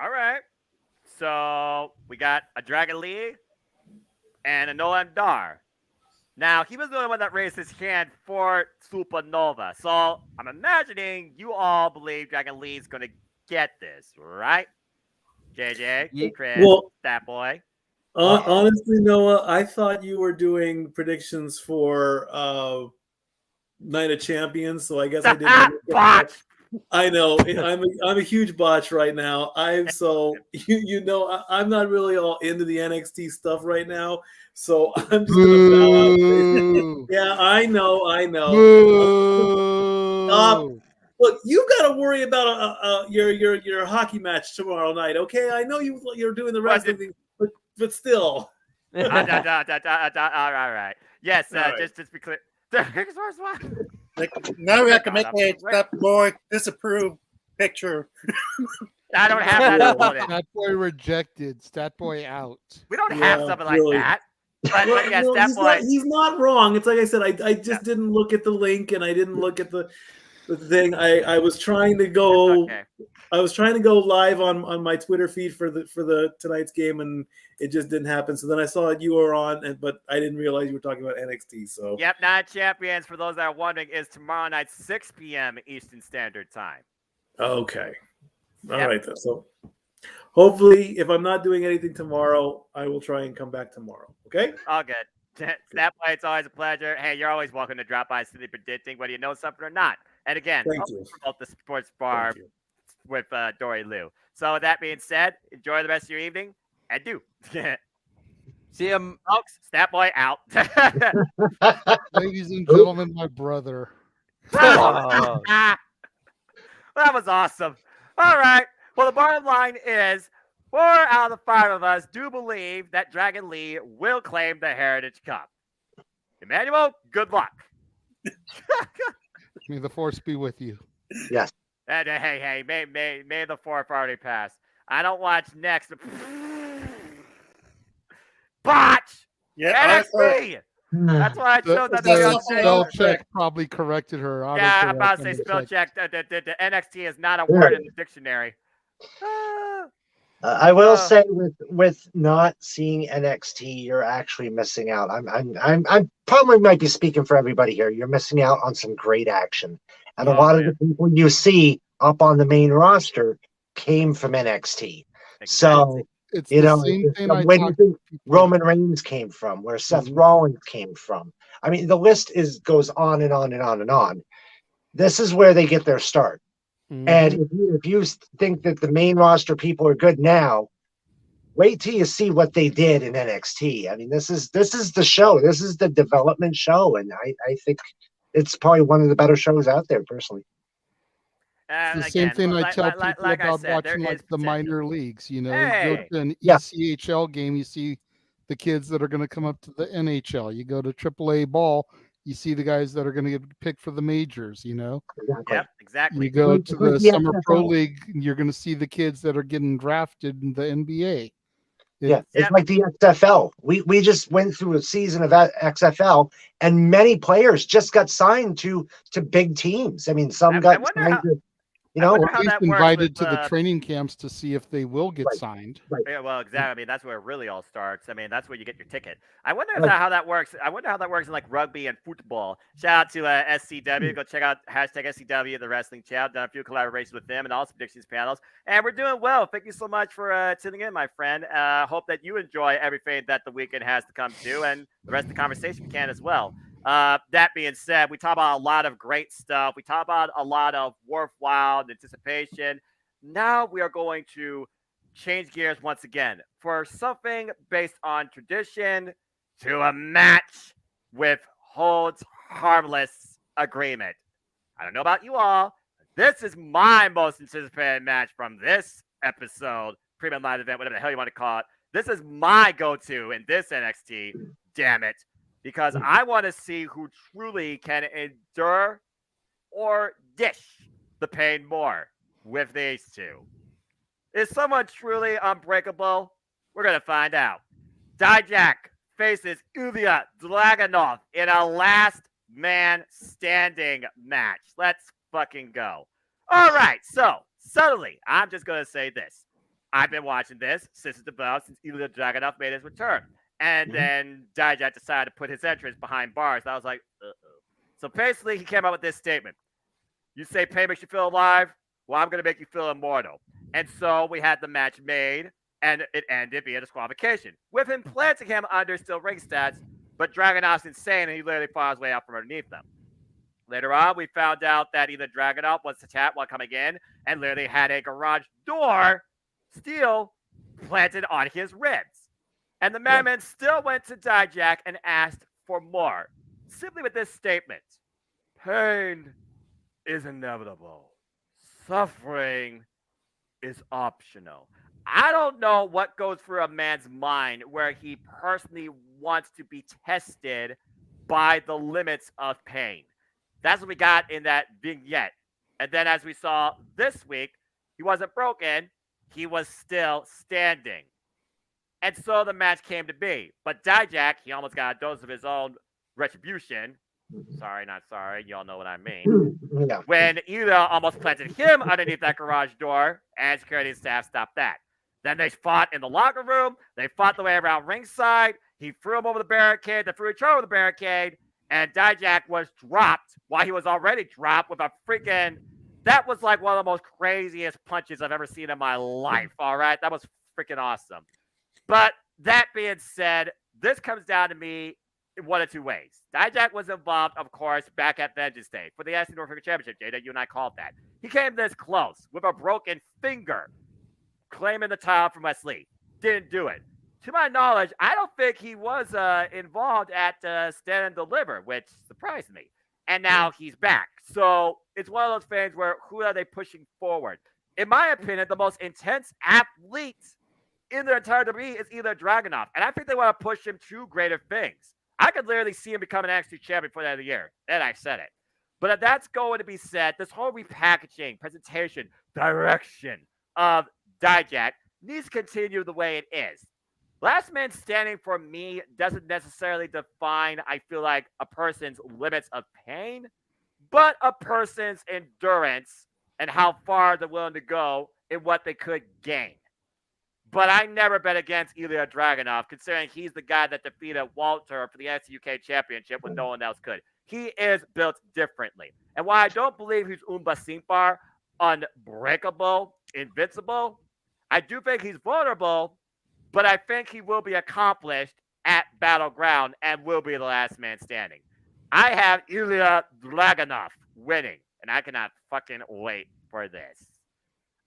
All right. So we got a Dragon Lee and a Noam Dar. Now, he was the only one that raised his hand for Supernova. So I'm imagining you all believe Dragon Lee's going to get this, right? JJ, Chris, Well, that boy. honestly, Noah, I thought you were doing predictions for Night of Champions, so I guess I didn't. Botch. I know I'm a huge botch right now. I'm not really all into the NXT stuff right now, so I'm just gonna bow out. Yeah, I know. Boo. Stop Look, you got to worry about your hockey match tomorrow night. Okay, I know you're doing the wrestling thing, but still. All right. Yes. All right. Just be clear. Like, now we have to God, make I'm a so Stat Boy disapprove picture. I don't have that uploaded. Stat Boy rejected. Stat Boy out. We don't have Yeah, something really. like that. But yes, Well, that boy. he's not wrong. It's like I said, I just didn't look at the link and I didn't look at the thing. I was trying to go. Okay. I was trying to go live on my Twitter feed for the tonight's game, and it just didn't happen. So then I saw you were on, but I didn't realize you were talking about NXT. So Yep, Night Champions, for those that are wondering, is tomorrow night, 6 p.m. Eastern Standard Time. okay, all Yep. right then. So hopefully, if I'm not doing anything tomorrow, I will try and come back tomorrow. Okay. All good. That way, it's always a pleasure. Hey, you're always welcome to drop by City Predicting, whether you know something or not. And again, Thank you. promote the sports bar Thank you. with Dory Lou. So with that being said, enjoy the rest of your evening. And do. See him. Folks, Stat Boy out. Ladies and gentlemen, my brother. Oh. That was awesome. All right. Well, the bottom line is 4 out of the 5 of us do believe that Dragon Lee will claim the Heritage Cup. Emmanuel, good luck. May the force be with you. Yes. And hey, may the 4th already pass. I don't watch next. Botch! Yeah, NXT! That's why I chose that. The the spell check probably corrected her. Yeah, I'm about to say spell check. The NXT is not a word in the dictionary. I will say with not seeing NXT, you're actually missing out. I'm probably might be speaking for everybody here. You're missing out on some great action, and a lot of the people you see up on the main roster came from NXT. So it's you the know, same thing I when you talked think to people. Roman Reigns came from, where Seth Rollins came from. I mean, the list goes on and on and on and on. This is where they get their start. And if you think that the main roster people are good now, wait till you see what they did in NXT. I mean, this is the show. This is the development show, and I think it's probably one of the better shows out there, personally. It's the same thing I tell people about watching like the minor leagues. You know, you go to an ECHL game, you see the kids that are going to come up to the NHL. You go to AAA ball, you see the guys that are going to get picked for the majors. You know, Yep, exactly. you go to the Summer Pro League, you're going to see the kids that are getting drafted in the NBA. It's like the XFL. We just went through a season of XFL, and many players just got signed to big teams. I mean, some got signed to, or at least invited to the training camps to see if they will get signed. Yeah, well, exactly. I mean, that's where it really all starts. I mean, that's where you get your ticket. I wonder how that works. I wonder how that works in like rugby and football. Shout out to SCW. Go check out hashtag SCW, the wrestling chat. Done a few collaborations with them and also predictions panels. And we're doing well. Thank you so much for tuning in, my friend. Hope that you enjoy everything that the weekend has to come to, and the rest of the conversation can as well. That being said, we talk about a lot of great stuff. We talk about a lot of worthwhile anticipation. Now we are going to change gears once again for something based on tradition to a match with holds harmless agreement. I don't know about you all. This is my most anticipated match from this episode, premium live event, whatever the hell you want to call it. This is my go-to in this NXT. Damn it. Because I want to see who truly can endure or dish the pain more with these two. Is someone truly unbreakable? We're going to find out. Dijak faces Ilya Dragunov in a last man standing match. Let's fucking go. All right, so subtly, I'm just going to say this. I've been watching this since it developed, since Ilya Dragunov made his return. And then Dijak decided to put his entrance behind bars. I was like, uh-oh. So basically, he came out with this statement. You say pain makes you feel alive? Well, I'm going to make you feel immortal. And so we had the match made, and it ended via disqualification, with him planting him under still ring stats, but Dragunov's insane, and he literally fought his way out from underneath them. Later on, we found out that either Dragunov was attacked while coming in, and literally had a garage door steel planted on his ribs. And the madman still went to Dijak and asked for more, simply with this statement: pain is inevitable. suffering is optional. I don't know what goes through a man's mind where he personally wants to be tested by the limits of pain. That's what we got in that vignette. And then, as we saw this week, he wasn't broken, he was still standing. And so the match came to be. But Dijak, he almost got a dose of his own retribution. Sorry, not sorry. Y'all know what I mean. Yeah. When Ida almost planted him underneath that garage door, and security staff stopped that. Then they fought in the locker room. They fought the way around ringside. He threw him over the barricade. They threw each other over the barricade. And Dijak was dropped while he was already dropped with a freaking... That was like one of the most craziest punches I've ever seen in my life, all right? That was freaking awesome. But that being said, this comes down to me in one of two ways. Dijak was involved, of course, back at Vengeance Day for the NXT North American Championship, Jada. You and I called that. He came this close with a broken finger, claiming the title from Wesley. Didn't do it. To my knowledge, I don't think he was involved at Stand and Deliver, which surprised me. And now he's back. So it's one of those things where who are they pushing forward? In my opinion, the most intense athlete in their entire WWE is either Dragunov. And I think they want to push him to greater things. I could literally see him become an NXT champion for the end of the year. And I said it. But if that's going to be said, this whole repackaging, presentation, direction of Dijak needs to continue the way it is. Last man standing for me doesn't necessarily define, I feel like, a person's limits of pain, but a person's endurance and how far they're willing to go in what they could gain. But I never bet against Ilya Dragunov, considering he's the guy that defeated Walter for the NXT UK Championship when no one else could. He is built differently. And while I don't believe he's Umba Simpar, unbreakable, invincible, I do think he's vulnerable, but I think he will be accomplished at Battleground and will be the last man standing. I have Ilya Dragunov winning, and I cannot fucking wait for this.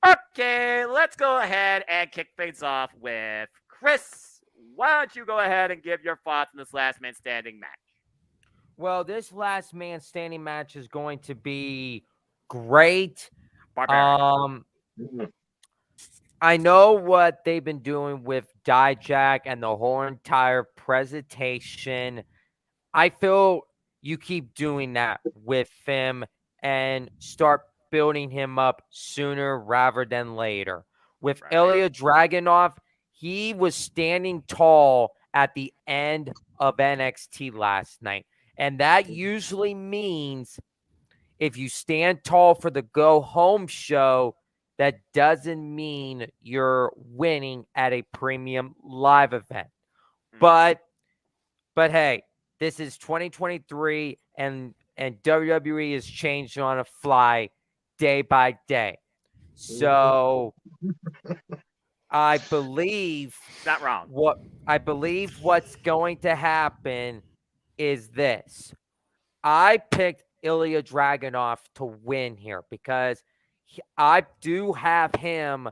Okay, let's go ahead and kick things off with Chris. Why don't you go ahead and give your thoughts on this last man standing match? Well, this last man standing match is going to be great. Barbaric. I know what they've been doing with Dijak and the whole entire presentation. I feel you keep doing that with him and start building him up sooner rather than later. With Ilya Dragunov, he was standing tall at the end of NXT last night. And that usually means if you stand tall for the go home show, that doesn't mean you're winning at a premium live event. But hey, this is 2023 and WWE is changing on a fly day by day. So I believe not wrong. What's going to happen is this. I picked Ilya Dragunov to win here because I do have him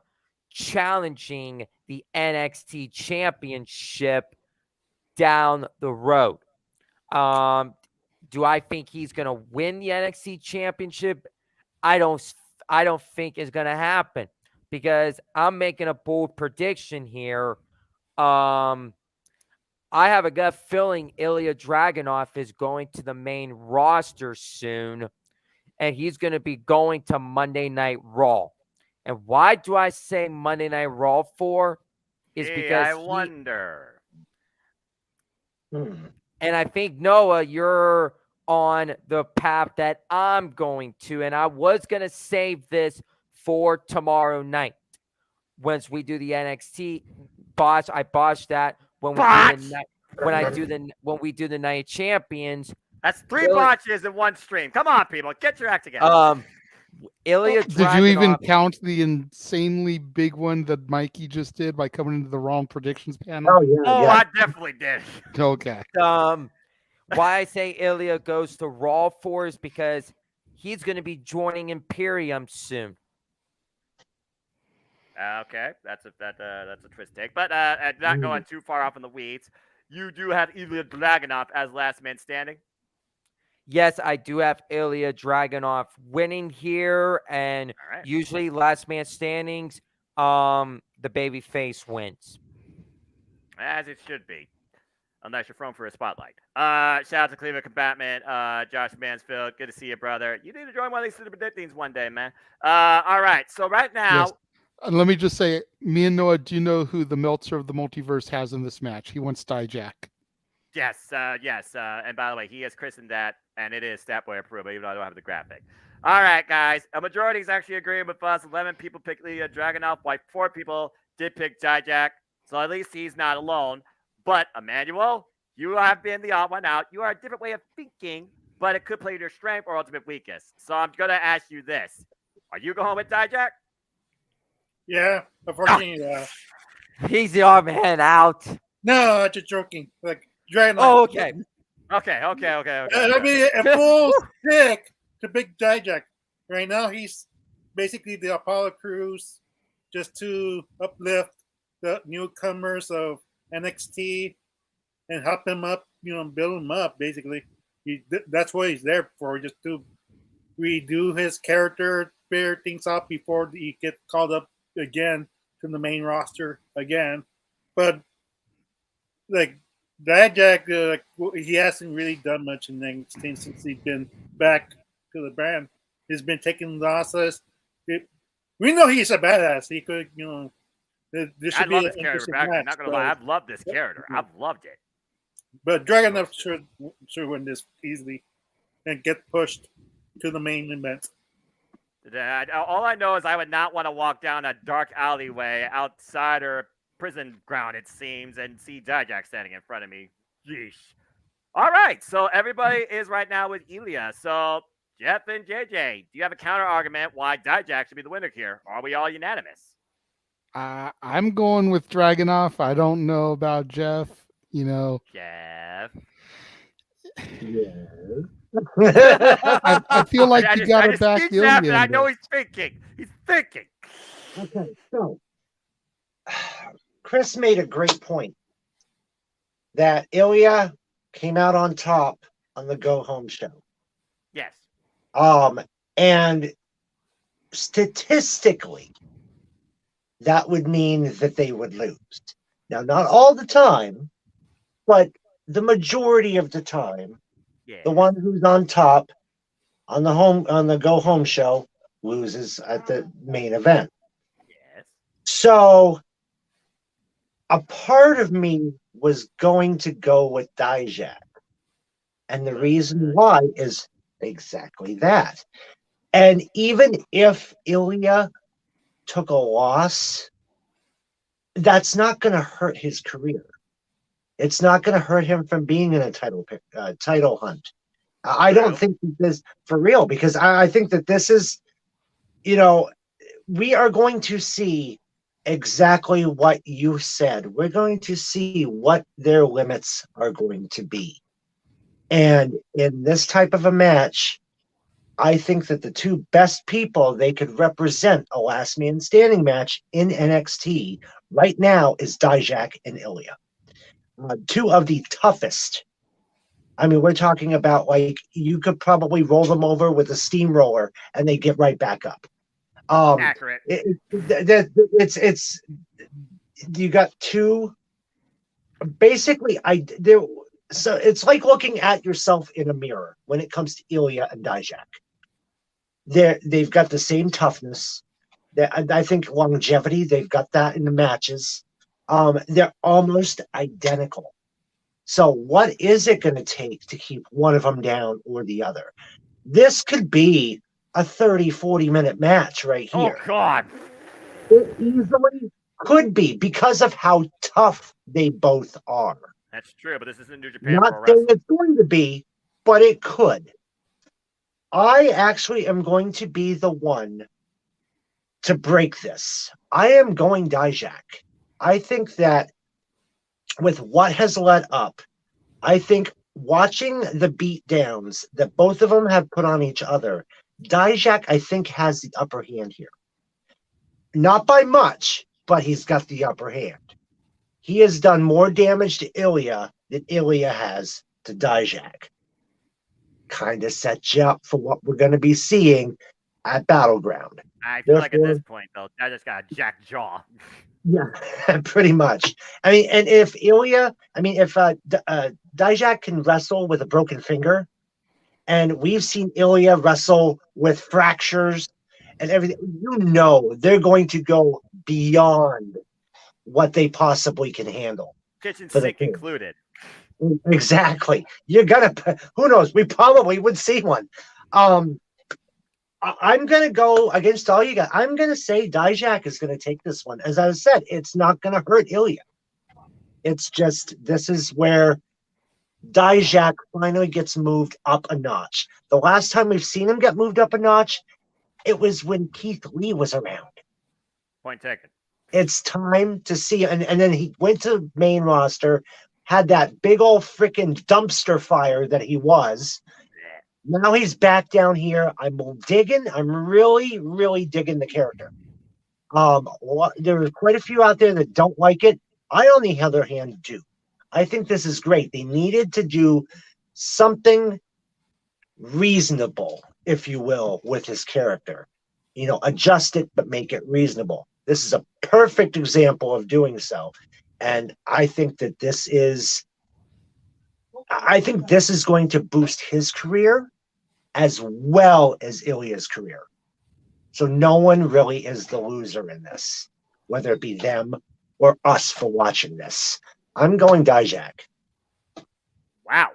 challenging the NXT championship down the road. Do I think he's going to win the NXT championship? I don't think it's going to happen because I'm making a bold prediction here. I have a gut feeling Ilya Dragunov is going to the main roster soon, and he's going to be going to Monday Night Raw. And why do I say Monday Night Raw for? Is because I wonder. And I think, Noah, you're on the path that I'm going to. And I was going to save this for tomorrow night. Once we do the NXT botch, I botched that when we do the Night of Champions. That's 3 botches in one stream. Come on, people, get your act together. Ilya Dragunov. Did you even count the insanely big one that Mikey just did by coming into the wrong predictions panel? Oh yeah. I definitely did. Okay. Why I say Ilya goes to Raw for is because he's going to be joining Imperium soon. Okay, that's a twist take, but not going too far off in the weeds. You do have Ilya Dragunov as last man standing. Yes, I do have Ilya Dragunov winning here, and All right. usually last man standings, the baby face wins. As it should be. Unless you're thrown for a spotlight. Shout out to Cleveland Combatment, Josh Mansfield. Good to see you, brother. You need to join one of these super predictings one day, man. All right. So right now, Yes. And let me just say, me and Noah, do you know who the Meltzer of the Multiverse has in this match? He wants Dijak. yes. And by the way, he has christened that, and it is Statboy approved, even though I don't have the graphic. All right, guys. A majority is actually agreeing with us. 11 people picked Ilya Dragunov, while 4 people did pick Dijak. So at least he's not alone. But Emmanuel, you have been the odd one out. You are a different way of thinking, but it could play to your strength or ultimate weakness. So I'm going to ask you this. Are you going with Dijak? Yeah, unfortunately, He's the odd man out. no, I'm just joking. Like Dragon. Oh, okay. Okay. I mean, a full stick to Big Dijak. Right now, he's basically the Apollo Crews, just to uplift the newcomers of NXT and help him up, build him up. Basically, that's what he's there for, just to redo his character, figure things out before he gets called up again to the main roster again. But like Dijak, he hasn't really done much in NXT since he's been back to the brand. He's been taking losses. We know he's a badass. He could, this I should be love an this character. interesting Back. match. Not going to lie. I've loved this character. I've loved it. But Dragunov should win this easily and get pushed to the main event. All I know is I would not want to walk down a dark alleyway outside or prison ground, it seems, and see Dijak standing in front of me. Yeesh. All right, so everybody is right now with Ilya. So Jeff and JJ, do you have a counter argument why Dijak should be the winner here? Or are we all unanimous? I'm going with Dragunov. I don't know about Jeff. Jeff. I feel like you got to back Jeff, Ilya. I know he's thinking. He's thinking. Okay, so Chris made a great point that Ilya came out on top on the Go Home show. Yes. And statistically, that would mean that they would lose. Now, not all the time, but the majority of the time, Yeah. the one who's on top on the Go Home show loses at the main event. Yes. So a part of me was going to go with Dijak. And the reason why is exactly that. And even if Ilya took a loss, that's not going to hurt his career. It's not going to hurt him from being in a title hunt. I don't think this for real, because I think that this is, we are going to see exactly what you said. We're going to see what their limits are going to be. And in this type of a match, I think that the two best people they could represent a last man standing match in NXT right now is Dijak and Ilya. Two of the toughest. I mean, we're talking about like you could probably roll them over with a steamroller and they get right back up. Accurate. It's you got two. Basically, so it's like looking at yourself in a mirror when it comes to Ilya and Dijak. They've got the same toughness. I think longevity. They've got that in the matches. They're almost identical. So what is it going to take to keep one of them down or the other? This could be a 30, 40-minute match right here. Oh, God. It easily could be because of how tough they both are. That's true, but this isn't New Japan Not Pro saying Wrestling. it's going to be, but it could. I actually am going to be the one to break this. I am going Dijak. I think that with what has led up, I think watching the beatdowns that both of them have put on each other, Dijak, I think, has the upper hand here. Not by much, but he's got the upper hand. He has done more damage to Ilya than Ilya has to Dijak. kind of sets you up for what we're going to be seeing at Battleground. I feel like at Therefore- this point, though, I just got a jack jaw. Yeah, pretty much. I mean, and if Dijak can wrestle with a broken finger, and we've seen Ilya wrestle with fractures and everything, they're going to go beyond what they possibly can handle. Kitchen For the sink kid. included. Exactly. You're gonna. Who knows? We probably would see one. I'm gonna go against all you guys. I'm gonna say Dijak is gonna take this one. As I said, it's not gonna hurt Ilya. It's just this is where Dijak finally gets moved up a notch. The last time we've seen him get moved up a notch, it was when Keith Lee was around. Point taken. It's time to see, and then he went to main roster, had that big old freaking dumpster fire that he was. Now he's back down here. I'm really, really digging the character. There are quite a few out there that don't like it. I, on the other hand, do. I think this is great. They needed to do something reasonable, if you will, with his character. Adjust it, but make it reasonable. This is a perfect example of doing so. And I think that this is going to boost his career as well as Ilya's career. So no one really is the loser in this, whether it be them or us for watching this. I'm going Dijak. Wow.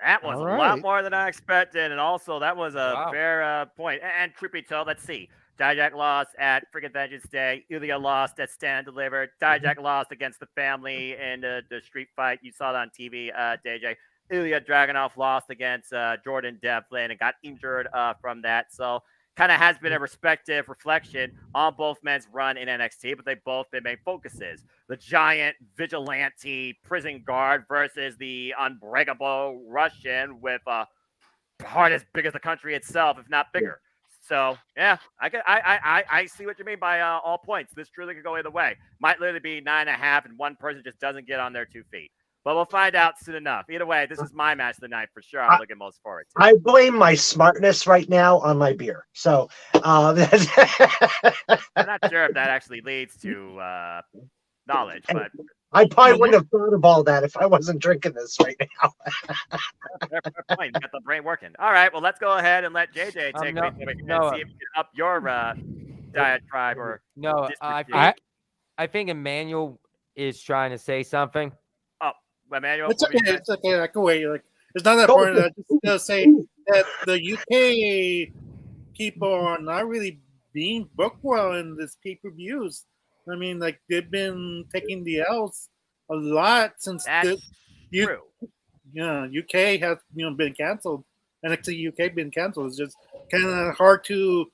That was All a lot right. more than I expected. And also, that was a Wow. fair point. And truth be told, let's see. Dijak lost at freaking Vengeance Day. Ilya lost at Stand Delivered. Dijak lost against the family in the street fight. You saw it on TV, DJ. Ilya Dragunov lost against Jordan Devlin and got injured from that. So kind of has been a respective reflection on both men's run in NXT, but they've both been main focuses. The giant vigilante prison guard versus the unbreakable Russian with a heart as big as the country itself, if not bigger. So yeah, I see what you mean by all points. This truly could go either way. Might literally be 9.5, and one person just doesn't get on their 2 feet. But we'll find out soon enough. Either way, this is my match of the night for sure. I'm looking most forward to. I blame my smartness right now on my beer. So I'm not sure if that actually leads to knowledge, but I probably wouldn't have thought of all that if I wasn't drinking this right now. fair point. You got the brain working. All right, well, let's go ahead and let JJ take no, it and no, see if you can up your diatribe or No, distribution. I think Emmanuel is trying to say something. Emmanuel, It's what were you okay. saying? It's okay. I can wait. Like, it's not that Go important. for I it. just gonna say that the UK people are not really being booked well in this pay-per-views. I mean, like they've been taking the L's a lot since That's you true. UK has been canceled. NXT UK been canceled. It's just kind of hard to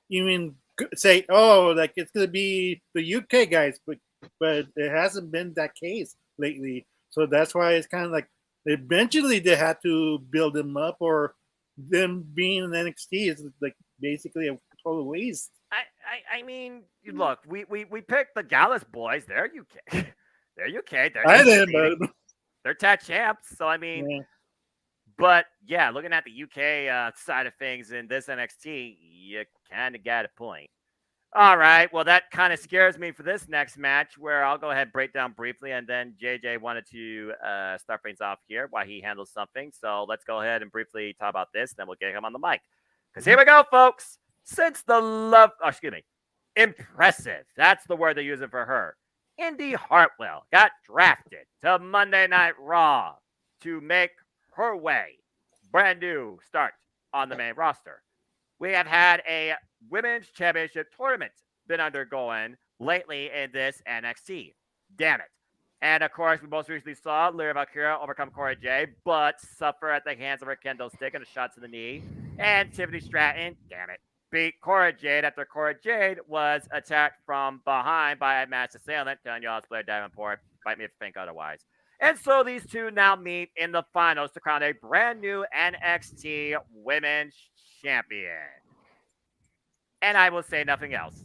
even say, oh, like it's gonna be the UK guys, but it hasn't been that case lately. So that's why it's kind of like eventually they had to build them up, or them being in NXT is like basically a total waste. I mean, look, we picked the Gallus boys. They're UK. They're UK. I didn't, but They're tag champs. So I mean, yeah. but yeah, looking at the UK side of things in this NXT, you kind of got a point. All right. Well, that kind of scares me for this next match, where I'll go ahead and break down briefly, and then JJ wanted to start things off here while he handles something. So let's go ahead and briefly talk about this, then we'll get him on the mic. Because here we go, folks. Since the impressive, that's the word they're using for her, Indy Hartwell got drafted to Monday Night Raw to make her way, brand new start on the main roster. We have had a women's championship tournament been undergoing lately in this NXT. Damn it. And of course, we most recently saw Lyra Valkyria overcome Cora Jade, but suffer at the hands of her kendo stick and a shot to the knee. And Tiffany Stratton, damn it, beat Cora Jade after Cora Jade was attacked from behind by a mass assailant. Telling you all, it's Blair Davenport. Fight me if you think otherwise. And so these two now meet in the finals to crown a brand new NXT Women's Champion. And I will say nothing else.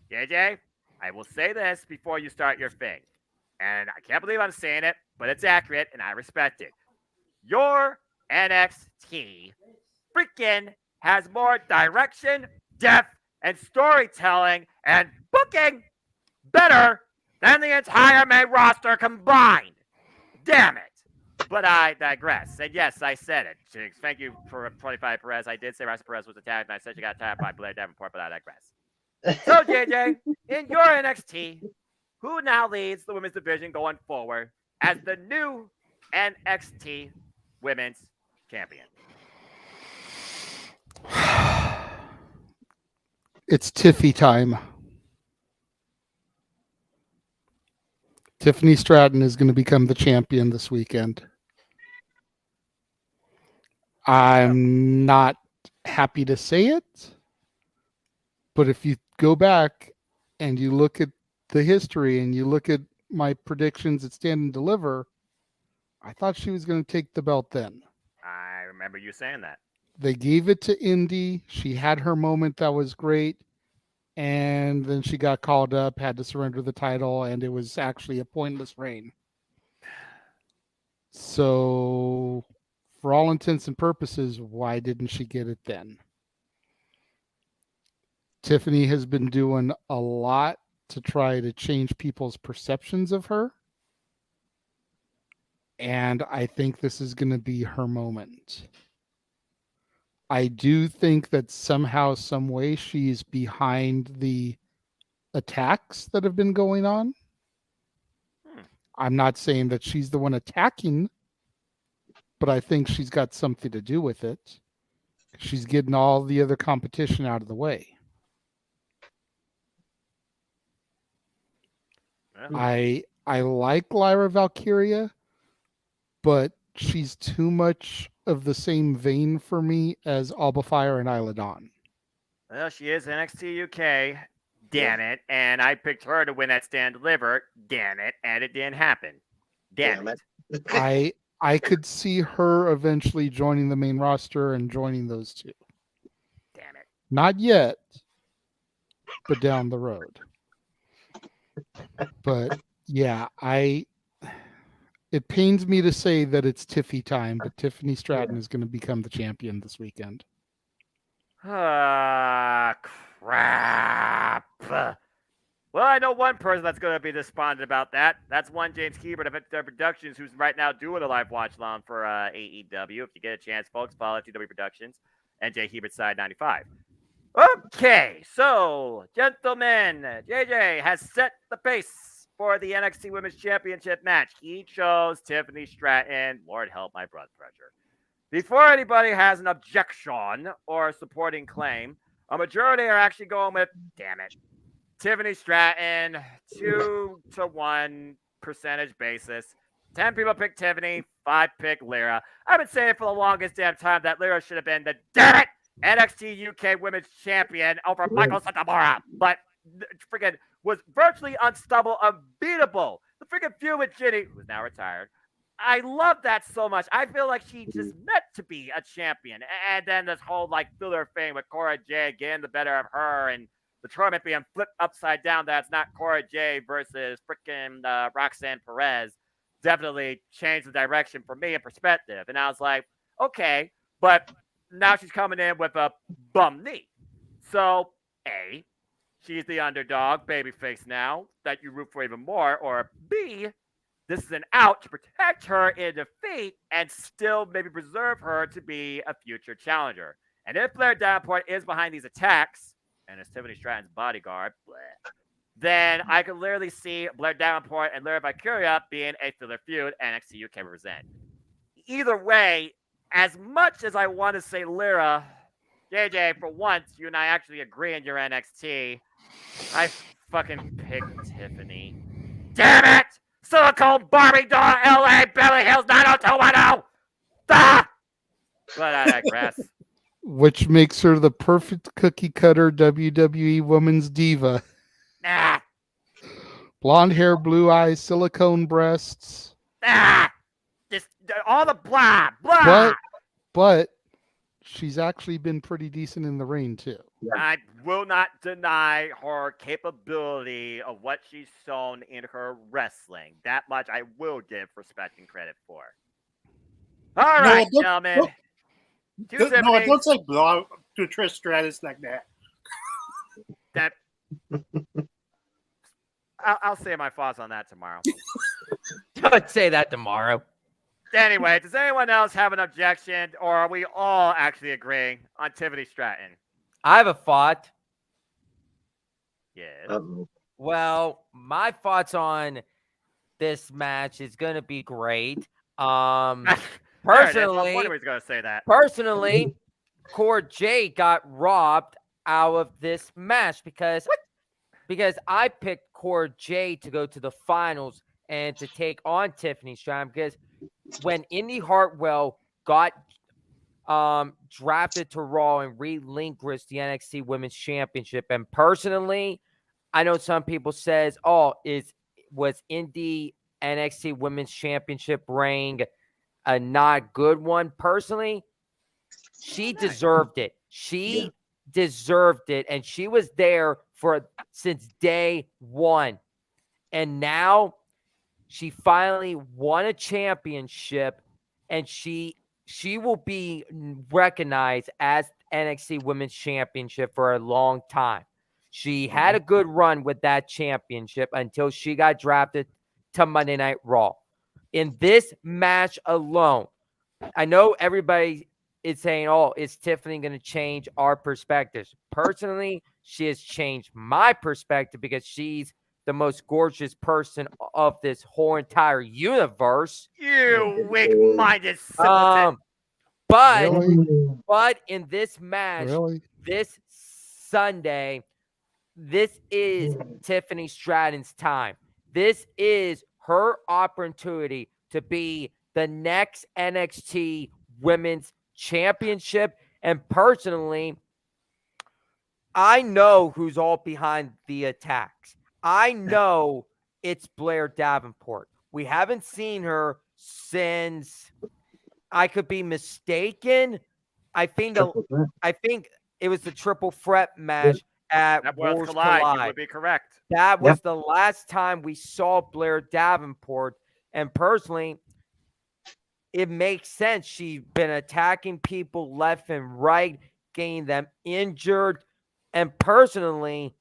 JJ, I will say this before you start your thing. And I can't believe I'm saying it, but it's accurate and I respect it. Your NXT freaking has more direction, depth, and storytelling and booking better than the entire main roster combined. Damn it. But I digress. And yes, I said it. Jigs, thank you for 25 Perez. I did say Rosa Perez was attacked, and I said she got attacked by Blair Davenport, but I digress. So, JJ, in your NXT, who now leads the women's division going forward as the new NXT Women's Champion? It's Tiffy time. Tiffany Stratton is going to become the champion this weekend. I'm not happy to say it, but if you go back and you look at the history and you look at my predictions at Stand and Deliver, I thought she was going to take the belt then. I remember you saying that. They gave it to Indy. She had her moment that was great. And then she got called up, had to surrender the title, and it was actually a pointless reign. So, for all intents and purposes, why didn't she get it then? Tiffany has been doing a lot to try to change people's perceptions of her. And I think this is going to be her moment. I do think that somehow, some way, she's behind the attacks that have been going on. I'm not saying that she's the one attacking, but I think she's got something to do with it. She's getting all the other competition out of the way. Yeah. I like Lyra Valkyria, but she's too much of the same vein for me as Alba Fire and Isla Dawn. Well, she is NXT UK. Damn it. And I picked her to win at Stand Deliver. Damn it. And it didn't happen. Damn it. I could see her eventually joining the main roster and joining those two. Damn it. Not yet, but down the road. But yeah, it pains me to say that it's Tiffy time, but Tiffany Stratton is going to become the champion this weekend. Ah, crap. Well, I know one person that's going to be despondent about that. That's one James Hebert of FTW Productions, who's right now doing a live watch along for AEW. If you get a chance, folks, follow FTW Productions and Jay Hebert Side 95. Okay, so, gentlemen, JJ has set the pace for the NXT Women's Championship match. He chose Tiffany Stratton. Lord help my blood pressure. Before anybody has an objection or supporting claim, a majority are actually going with, damn it, Tiffany Stratton, 2-1 percentage basis. 10 people pick Tiffany, 5 pick Lyra. I've been saying for the longest damn time that Lyra should have been the, damn it, NXT UK Women's Champion over Michael Satamura, but freaking was virtually unstoppable, unbeatable. The freaking feud with Ginny, who's now retired. I love that so much. I feel like she just meant to be a champion. And then this whole like filler thing with Cora Jade getting the better of her and the tournament being flipped upside down. That's not Cora Jade versus freaking Roxanne Perez. Definitely changed the direction for me in perspective. And I was like, okay, but now she's coming in with a bum knee. So, A, she's the underdog, babyface now, that you root for even more. Or B, this is an out to protect her in defeat and still maybe preserve her to be a future challenger. And if Blair Davenport is behind these attacks, and it's Tiffany Stratton's bodyguard, then I could literally see Blair Davenport and Lyra Valkyria being a filler feud NXT UK represent. Either way, as much as I want to say Lyra, JJ, for once, you and I actually agree in your NXT. I fucking picked Tiffany. Damn it! Silicone Barbie Doll LA Beverly Hills 90210! Ah! But I digress. Which makes her the perfect cookie cutter WWE women's diva. Nah. Blonde hair, blue eyes, silicone breasts. Ah! Just all the blah, blah. But she's actually been pretty decent in the ring too. I will not deny her capability of what she's shown in her wrestling. That much I will give respect and credit for. All right, gentlemen. To No, Tiffany, don't say blow to Trish Stratus like that. that I'll say my thoughts on that tomorrow. Don't say that tomorrow. Anyway, does anyone else have an objection, or are we all actually agreeing on Tiffany Stratton? I have a thought. Yes. Well, my thoughts on this match is going to be great. There it is. I was wondering Personally, he was going to say that. Cora Jade got robbed out of this match because I picked Cora Jade to go to the finals and to take on Tiffany Stratton, because when Indy Hartwell got drafted to Raw and relinquished the NXT Women's Championship, and personally, I know some people says, was Indy NXT Women's Championship reign a not good one? Personally, she deserved it. She deserved it, and she was there since day one. And now she finally won a championship, and she will be recognized as NXT Women's Championship for a long time. She had a good run with that championship until she got drafted to Monday Night Raw. In this match alone, I know everybody is saying, is Tiffany going to change our perspectives? Personally, she has changed my perspective because she's the most gorgeous person of this whole entire universe. You weak-minded simpleton. But in this match, this Sunday, this is Tiffany Stratton's time. This is her opportunity to be the next NXT Women's Championship. And personally, I know who's all behind the attacks. I know it's Blair Davenport. We haven't seen her since, I could be mistaken, I think it was the triple threat match at Worlds Collide. You would be correct. That was the last time we saw Blair Davenport. And personally, it makes sense. She's been attacking people left and right, getting them injured. And personally,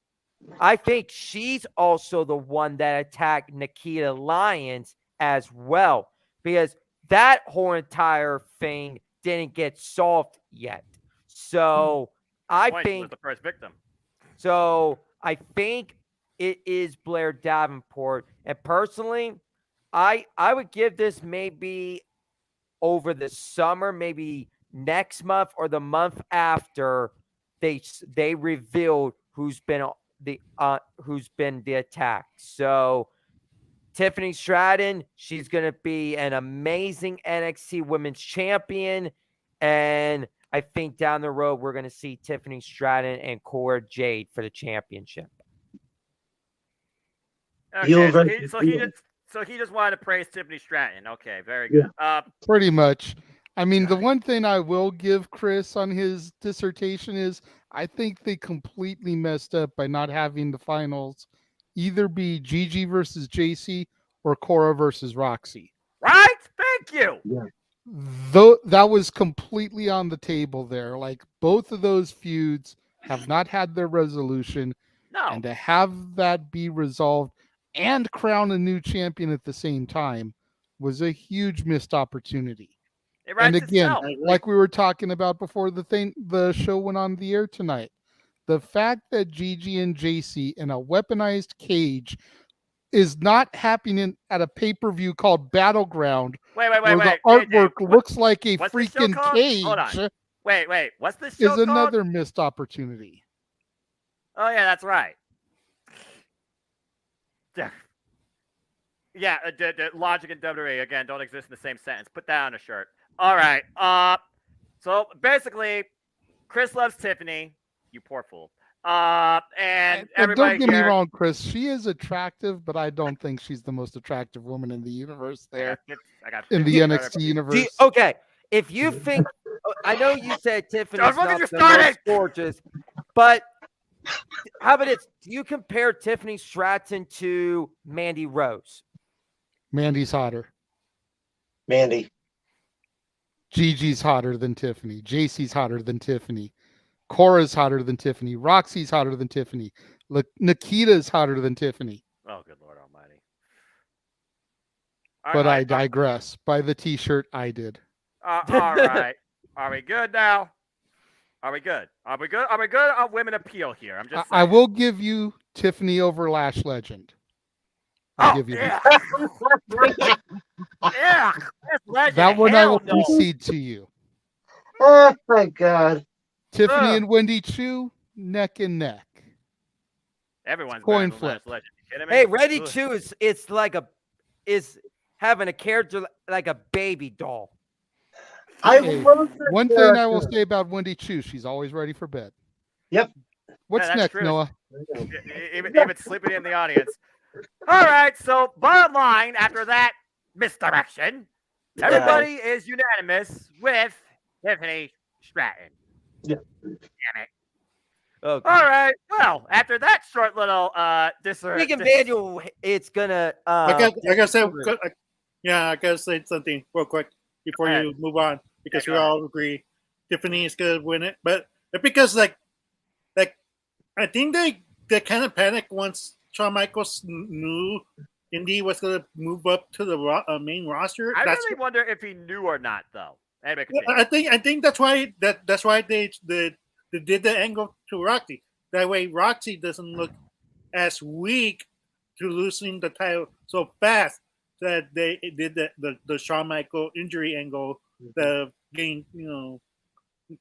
I think she's also the one that attacked Nikita Lyons as well, because that whole entire thing didn't get solved yet. So I think was the first victim. So I think it is Blair Davenport. And personally, I would give this maybe over the summer, maybe next month or the month after they revealed who's been the attack. So Tiffany Stratton, she's going to be an amazing NXT Women's Champion. And I think down the road, we're going to see Tiffany Stratton and Cora Jade for the championship. Okay, so he just wanted to praise Tiffany Stratton. Okay, very good. Pretty much. I mean, the one thing I will give Chris on his dissertation is I think they completely messed up by not having the finals either be Gigi versus JC or Cora versus Roxy. Right? Thank you. Yeah. Though that was completely on the table there. Like, both of those feuds have not had their resolution. No. And to have that be resolved and crown a new champion at the same time was a huge missed opportunity. And again, like we were talking about before the show went on the air tonight, the fact that Gigi and JC in a weaponized cage is not happening at a pay-per-view called Battleground, where the artwork looks like a freaking cage. Hold on. Wait. What's this show called? Is another missed opportunity. Oh, yeah, that's right. Yeah, the logic and WWE, again, don't exist in the same sentence. Put that on a shirt. All right. So basically, Chris loves Tiffany. You poor fool. And everybody don't get me wrong, Chris. She is attractive, but I don't think she's the most attractive woman in the universe there. In the NXT universe. Okay. If you think, I know you said Tiffany's not the most gorgeous, but how about this? Do you compare Tiffany Stratton to Mandy Rose? Mandy's hotter. Mandy. Gigi's hotter than Tiffany. JC's hotter than Tiffany. Cora's hotter than Tiffany. Roxy's hotter than Tiffany. Nikita's hotter than Tiffany. Oh, good Lord Almighty! But I digress. By the T-shirt, I did. All right. Are we good now? Are we good? Are we good? Are we good on women appeal here? I'm just. I will give you Tiffany over Lash Legend. I'll give you that. Yeah. That one I will concede to you. Oh my God. Tiffany and Wendy Chu, neck and neck. Everyone's Coin better than flip. Lash Legend. You kidding me? Hey, Ready Ugh. Chu is having a character like a baby doll. I Hey, love that one thing I will character. say about Wendy Chu, she's always ready for bed. Yep. What's that's next, true. Noah? Even sleeping in the audience. All right. So bottom line, after that misdirection, everybody is unanimous with Tiffany Stratton. Yeah. Damn it. Okay. All right. Well, after that short little Speaking of Daniel, it's gonna. I gotta say, I gotta say something real quick before Go you ahead. move on, because Yeah, we go all agree Tiffany is gonna win it. But because like I think they kind of panicked once Shawn Michaels knew Indy was gonna move up to the main roster. I really wonder if he knew or not, though. Anyway, I think that's why they did the angle to Roxy. That way Roxy doesn't look as weak to losing the title so fast that they did the Shawn Michael injury angle, the game,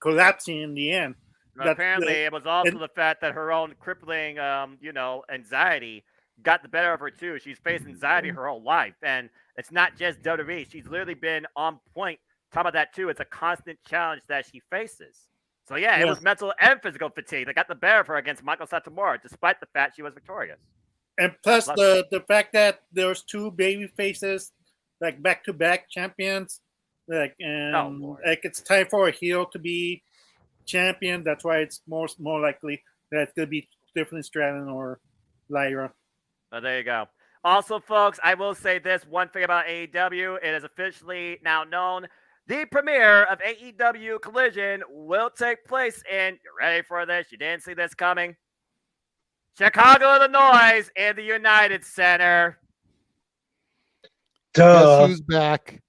collapsing in the end. apparently, it was also the fact that her own crippling, anxiety got the better of her too. She's faced anxiety her whole life, and it's not just WWE. She's literally been on point. Talk about that too. It's a constant challenge that she faces. So yeah, it was mental and physical fatigue that got the better of her against Michael Satomura, despite the fact she was victorious. And plus the fact that there's two baby faces, like back-to-back champions, like it's time for a heel to be champion. That's why it's more likely that it's gonna be Tiffany Stratton or Lyra. Oh, there you go. Also, folks, I will say this one thing about AEW. It is officially now known the premiere of AEW Collision will take place in, you ready for this? You didn't see this coming? Chicago, Illinois, in the United Center. Guess who's back?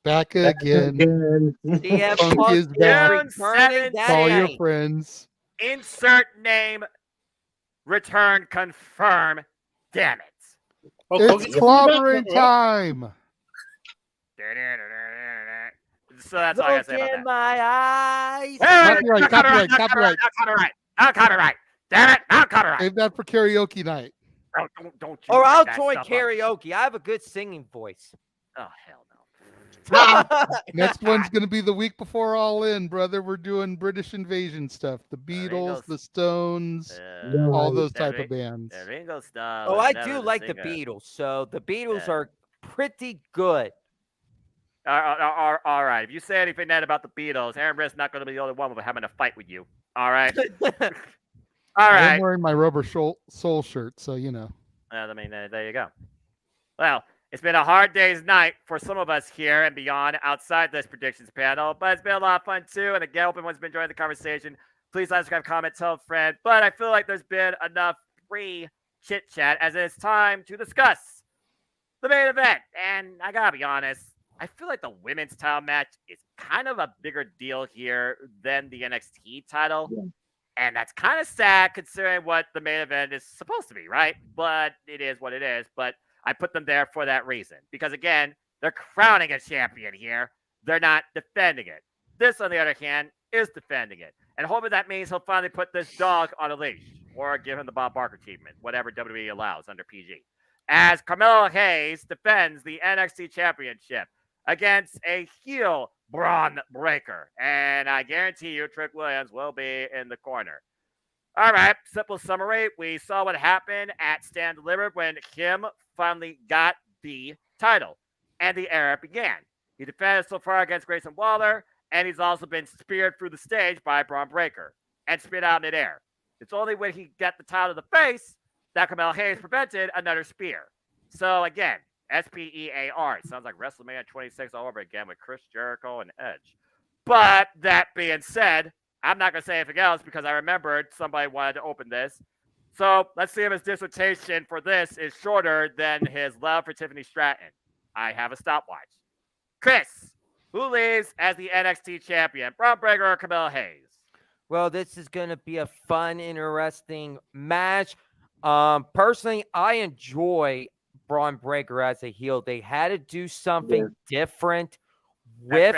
Back again. CM Punk Punk is back. returning. Call your Daddy. friends. Insert name, return, confirm. Damn it. It's clobbering time. So that's all I gotta say Look about in that. my eyes. Hey, Copyright. Not copyright. Damn it, not copyright. Save that for karaoke night. Don't you Or bring I'll that join stuff up. karaoke. I have a good singing voice. Oh, hell no. Next one's going to be the week before All In, brother. We're doing British Invasion stuff. The Beatles, the Stones, all those type of bands. Ringo Starr. Oh, was I never do like the singer. Beatles. So the Beatles Yeah. are pretty good. All right. If you say anything bad about the Beatles, Aaron Riss not going to be the only one having a fight with you. All right. All right. I'm wearing my Rubber Soul shirt, so you know. I mean, there you go. Well, it's been a hard day's night for some of us here and beyond outside this predictions panel, but it's been a lot of fun too. And again, hope everyone's been enjoying the conversation. Please like, subscribe, comment, tell a friend. But I feel like there's been enough free chit chat as it's time to discuss the main event. And I gotta be honest, I feel like the women's title match is kind of a bigger deal here than the NXT title. Yeah. And that's kind of sad considering what the main event is supposed to be, right? But it is what it is. But I put them there for that reason. Because again, they're crowning a champion here. They're not defending it. This, on the other hand, is defending it. And hopefully that means he'll finally put this dog on a leash. Or give him the Bob Barker treatment. Whatever WWE allows under PG. As Carmelo Hayes defends the NXT Championship against a heel Braun Breaker. And I guarantee you Trick Williams will be in the corner. All right, simple summary. We saw what happened at Stand Delivered when Kim finally got the title. And the era began. He defended so far against Grayson Waller, and he's also been speared through the stage by Braun Breaker and spit out midair. It's only when he got the title to the face that Carmelo Hayes prevented another spear. So again, SPEAR. It sounds like WrestleMania 26 all over again with Chris Jericho and Edge. But that being said, I'm not going to say anything else because I remembered somebody wanted to open this. So let's see if his dissertation for this is shorter than his love for Tiffany Stratton. I have a stopwatch. Chris, who leaves as the NXT champion, Braun Breaker or Carmelo Hayes? Well, this is going to be a fun, interesting match. Personally, I enjoy Braun Breaker as a heel. They had to do something different with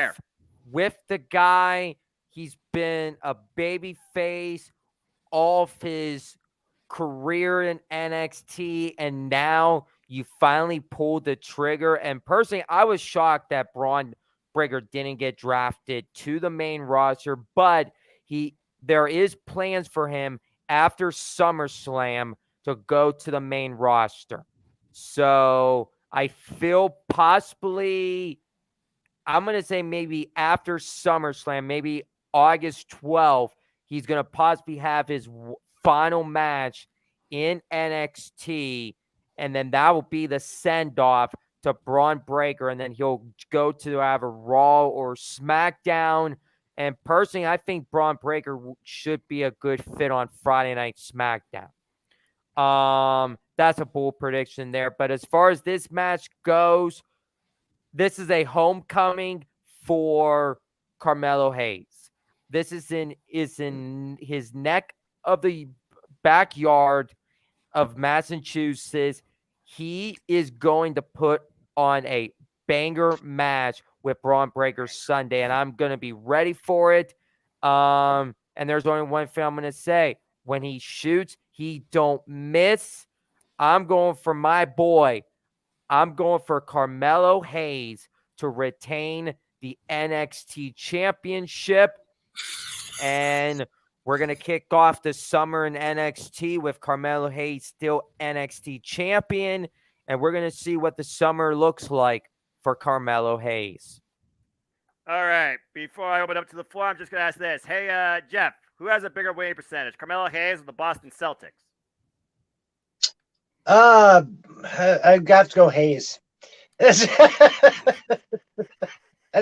the guy. He's been a baby face all of his career in NXT, and now you finally pulled the trigger. And personally, I was shocked that Braun Breaker didn't get drafted to the main roster, but there is plans for him after SummerSlam to go to the main roster. So I feel possibly, I'm going to say maybe after SummerSlam, maybe August 12th, he's going to possibly have his final match in NXT, and then that will be the send-off to Braun Breaker, and then he'll go to have a Raw or SmackDown. And personally, I think Braun Breaker should be a good fit on Friday Night SmackDown. That's a bold prediction there. But as far as this match goes, this is a homecoming for Carmelo Hayes. This is in his neck of the backyard of Massachusetts. He is going to put on a banger match with Braun Breaker Sunday, and I'm going to be ready for it. And there's only one thing I'm going to say. When he shoots, he don't miss. I'm going for my boy. I'm going for Carmelo Hayes to retain the NXT championship. And we're going to kick off the summer in NXT with Carmelo Hayes still NXT champion. And we're going to see what the summer looks like for Carmelo Hayes. All right. Before I open up to the floor, I'm just going to ask this. Hey, Jeff, who has a bigger winning percentage, Carmelo Hayes or the Boston Celtics? I've got to go Hayes. At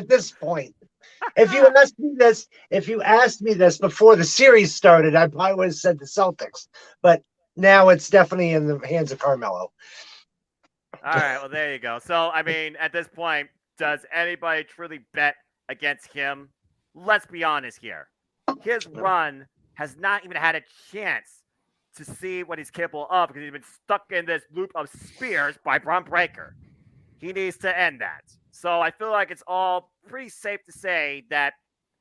this point, if you asked me this before the series started, I probably would have said the Celtics. But now it's definitely in the hands of Carmelo. All right, well, there you go. So, I mean, at this point, does anybody truly bet against him? Let's be honest here. His run has not even had a chance to see what he's capable of because he's been stuck in this loop of spears by Braun Breaker. He needs to end that. So I feel like it's all pretty safe to say that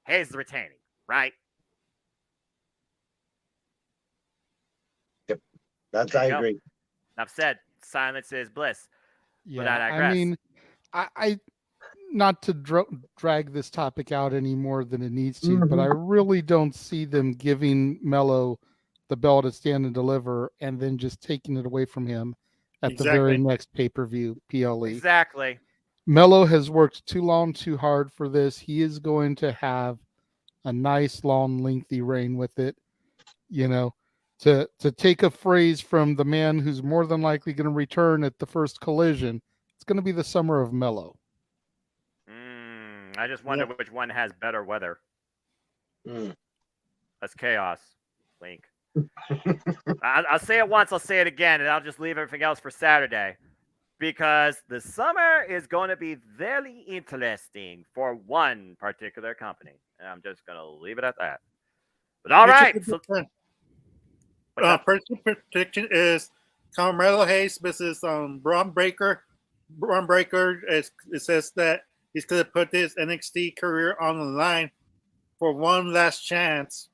Hayes is retaining, right? Yep, I agree. Enough said. Silence is bliss. Yeah, I mean, I not to drag this topic out any more than it needs to, but I really don't see them giving Melo the belt to stand and deliver and then just taking it away from him at the very next pay-per-view PLE. Exactly. Melo has worked too long, too hard for this. He is going to have a nice, long, lengthy reign with it. You know, to take a phrase from the man who's more than likely going to return at the first Collision, it's going to be the summer of Melo. I just wonder which one has better weather. That's chaos. Link. I'll say it once, I'll say it again, and I'll just leave everything else for Saturday. Because the summer is going to be very interesting for one particular company. And I'm just going to leave it at that. But all right. So, personal prediction is Carmelo Hayes versus Braun Breaker. Braun Breaker, it says that he's going to put his NXT career on the line for one last chance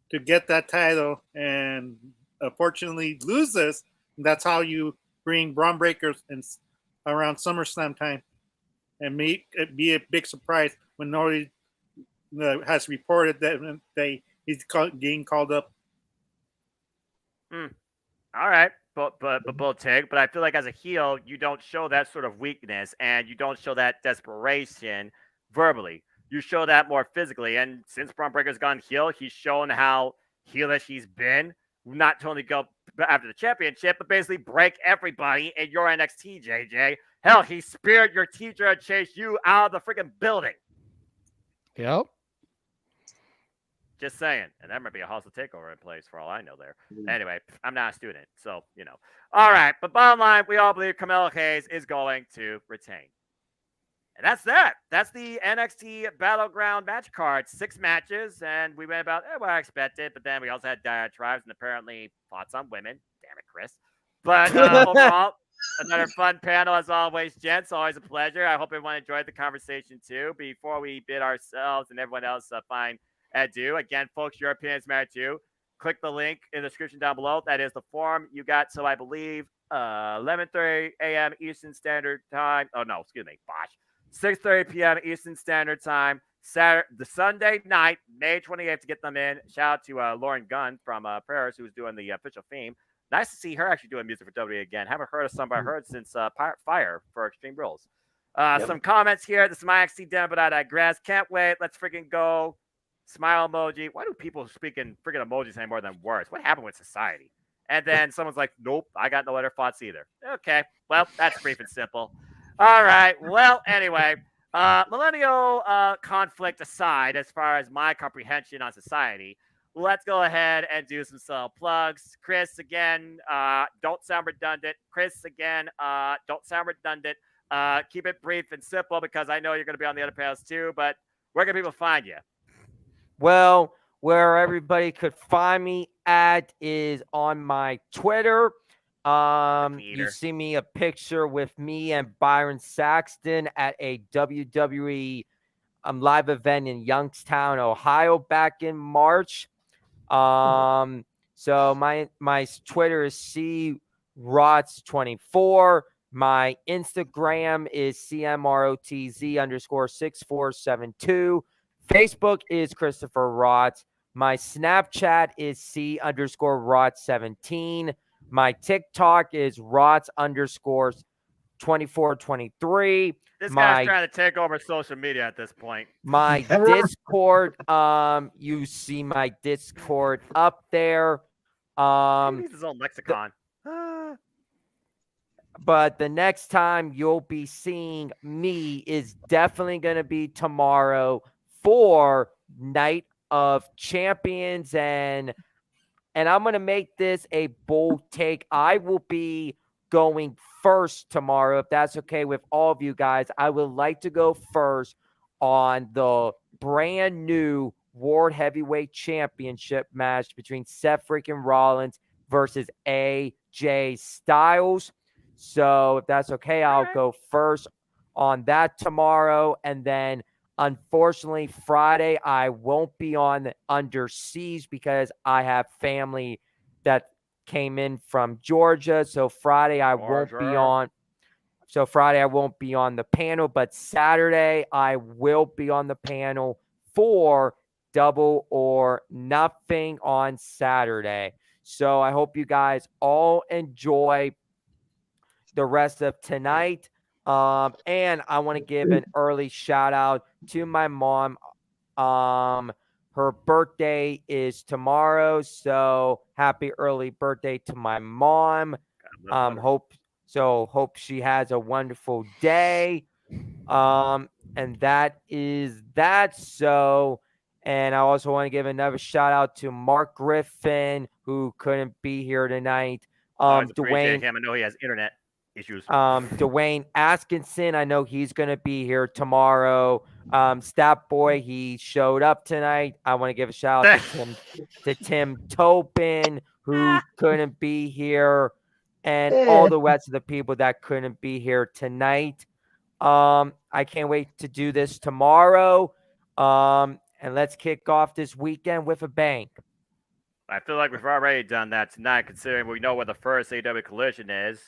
to get that title. And unfortunately loses. And that's how you bring Braun Breaker in around SummerSlam time, and make it be a big surprise when nobody has reported that he's getting called up. All right, but bold take. But I feel like as a heel, you don't show that sort of weakness, and you don't show that desperation verbally. You show that more physically. And since Braun Breaker's gone heel, he's shown how heelish he's been. Not only go after the championship, but basically break everybody in your NXT, JJ. Hell, he speared your teacher and chased you out of the freaking building. Yep. Just saying. And that might be a hostile takeover in place for all I know there. Anyway, I'm not a student, so, All right, but bottom line, we all believe Carmelo Hayes is going to retain. And that's that. That's the NXT Battleground match card. 6 matches, and we went about what I expected, but then we also had diatribes and apparently thoughts on women. Damn it, Chris. But overall, another fun panel as always, gents. Always a pleasure. I hope everyone enjoyed the conversation too. Before we bid ourselves and everyone else fine adieu, again, folks, your opinions matter too. Click the link in the description down below. That is the form you got. So I believe 11:30 a.m. Eastern Standard Time. Oh no, excuse me, bosh. 6:30 p.m. Eastern Standard Time. The Sunday night, May 28th, to get them in. Shout out to Lauren Gunn from Paris, who's doing the official theme. Nice to see her actually doing music for WWE again. Haven't heard of somebody I heard since Fire for Extreme Rules. Some comments here. This is my NXT demo, but I digress. Can't wait. Let's freaking go. Smile emoji. Why do people speak in freaking emojis anymore than words? What happened with society? And then someone's like, nope, I got no other thoughts either. Okay, well, that's brief and simple. All right, well, anyway, millennial conflict aside, as far as my comprehension on society, let's go ahead and do some subtle plugs. Chris, again, don't sound redundant. Chris, again, don't sound redundant. Keep it brief and simple because I know you're going to be on the other panels too, but where can people find you? Well, where everybody could find me at is on my Twitter. You see me a picture with me and Byron Saxton at a WWE live event in Youngstown, Ohio back in March. So my Twitter is CROTZ24. My Instagram is CMROTZ_6472. Facebook is Christopher Rotz. My Snapchat is C_Rotz17. My TikTok is Rotz_2423. This guy's trying to take over social media at this point. My Discord, you see my Discord up there. He needs his own lexicon. But the next time you'll be seeing me is definitely going to be tomorrow for Night of Champions, and I'm going to make this a bold take. I will be going first tomorrow, if that's okay with all of you guys. I would like to go first on the brand new World Heavyweight Championship match between Seth freaking Rollins versus AJ Styles. So if that's okay, I'll go first on that tomorrow, and then unfortunately, Friday, I won't be on Under Siege because I have family that came in from Georgia. So Friday, I won't be on. So Friday, I won't be on the panel. But Saturday, I will be on the panel for Double or Nothing on Saturday. So I hope you guys all enjoy the rest of tonight. And I want to give an early shout out to my mom. Her birthday is tomorrow, so happy early birthday to my mom. Hope she has a wonderful day. And that is that. So, and I also want to give another shout out to Mark Griffin, who couldn't be here tonight. Dwayne, him. I know he has internet issues. Dwayne Atkinson, I know he's going to be here tomorrow. Stat Boy, he showed up tonight. I want to give a shout out to Tim Topin, who couldn't be here, and all the rest of the people that couldn't be here tonight. I can't wait to do this tomorrow. And let's kick off this weekend with a bang. I feel like we've already done that tonight, considering we know where the first AW Collision is.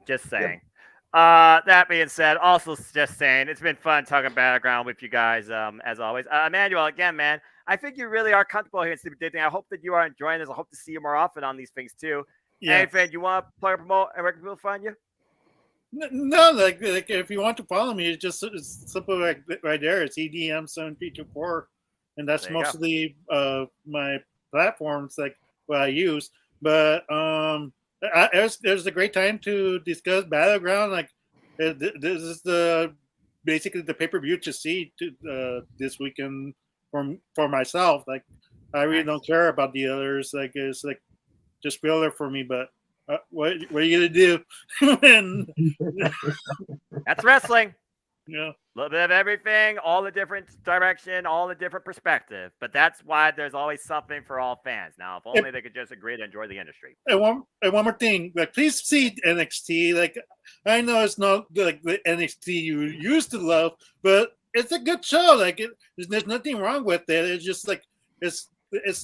Just saying. Yep. That being said, also just saying, it's been fun talking Battleground with you guys, as always. Emmanuel, again, man, I think you really are comfortable here in Stupid Dating. I hope that you are enjoying this. I hope to see you more often on these things, too. Yeah. Anything you want to plug or promote, and where can people find you? No, like if you want to follow me, it's simple right there. It's EDM7324, and that's mostly my platforms like what I use. But there's a great time to discuss Battleground. Like this is basically the pay-per-view to see this weekend for myself. Like I really don't care about the others. Like it's like just filler for me. But what are you gonna do? And That's wrestling. yeah. A little bit of everything, all the different direction, all the different perspective. But that's why there's always something for all fans. Now, if only they could just agree to enjoy the industry. And one more thing, like please see NXT. Like I know it's not like the NXT you used to love, but it's a good show. Like there's nothing wrong with it. It's just like it's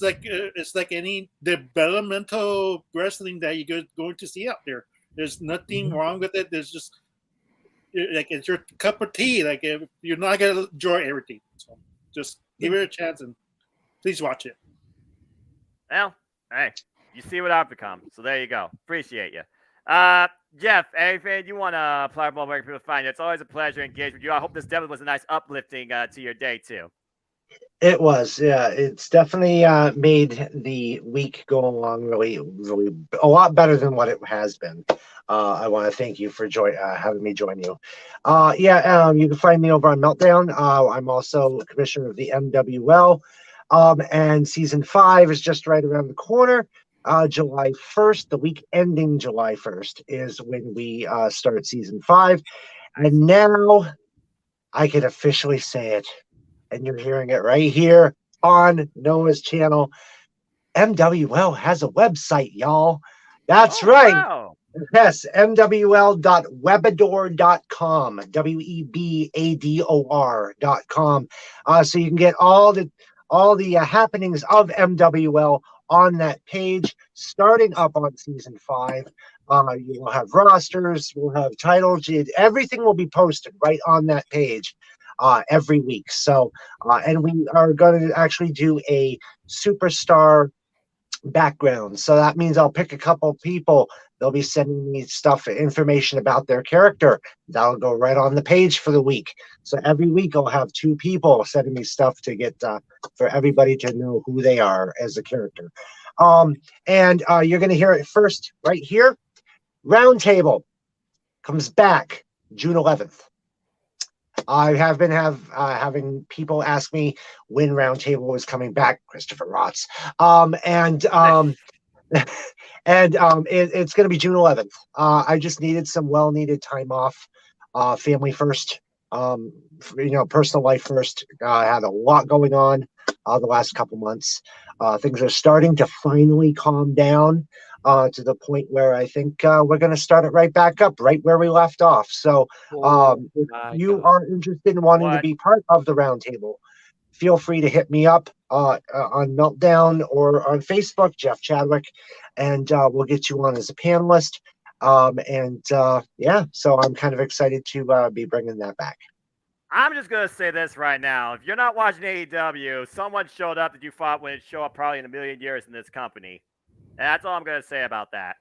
like any developmental wrestling that you're going to see out there. There's nothing wrong with it. There's just like it's your cup of tea. Like you're not gonna enjoy everything. So just give it a chance and please watch it. Well, hey, you see what I've become. So there you go. Appreciate you. Jeff, anything you want to plug more where people find you? It's always a pleasure to engage with you. I hope this definitely was a nice uplifting to your day too. It was, yeah. It's definitely made the week go along really a lot better than what it has been. I want to thank you for having me join you. You can find me over on Meltdown. I'm also commissioner of the MWL, and season 5 is just right around the corner. July 1st, the week ending July 1st, is when we start season 5, and now I can officially say it. And you're hearing it right here on Noah's channel. MWL has a website, y'all. That's right. Wow. Yes, mwl.webador.com, webador.com. So you can get all the happenings of MWL on that page, starting up on season 5. You will have rosters, we'll have titles, everything will be posted right on that page. Every week. So, and we are going to actually do a superstar background. So that means I'll pick a couple people. They'll be sending me information about their character. That'll go right on the page for the week. So every week I'll have 2 people sending me stuff to get for everybody to know who they are as a character. And you're going to hear it first right here. Roundtable comes back June 11th. I have been having people ask me when Roundtable was coming back, Christopher Rotz, it's going to be June 11th. I just needed some well-needed time off, family first, personal life first. I had a lot going on the last couple months. Things are starting to finally calm down. To the point where I think we're going to start it right back up, right where we left off. So if you are interested in wanting to be part of the roundtable, feel free to hit me up on Meltdown or on Facebook, Jeff Chadwick, and we'll get you on as a panelist. So I'm kind of excited to be bringing that back. I'm just going to say this right now. If you're not watching AEW, someone showed up that you thought wouldn't show up probably in a million years in this company. And that's all I'm going to say about that.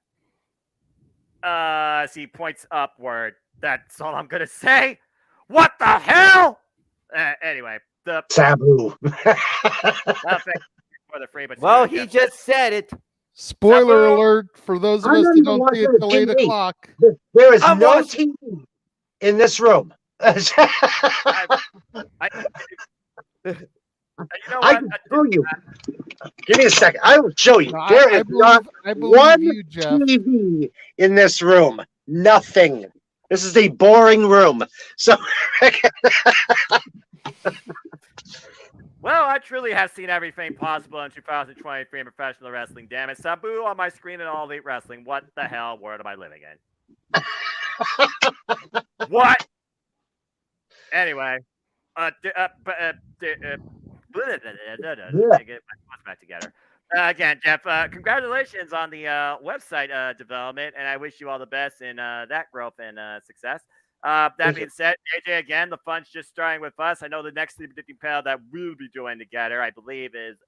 See, points upward. That's all I'm going to say. What the hell? Anyway. Sabu. Well, he just said it. Spoiler alert for those of us that don't see it till 8 o'clock. There is no TV in this room. I can show you. Give me a second. I will show you. There is not one TV in this room. Nothing. This is a boring room. So, well, I truly have seen everything possible in 2023 in professional wrestling. Damn it, Sabu on my screen in All Elite Wrestling. What the hell world am I living in? What? Anyway, get my thoughts back together. Again, Jeff, congratulations on the website development, and I wish you all the best in that growth and success. That being said, JJ, again, the fun's just starting with us. I know the next predicting panel that we'll be doing together, I believe, is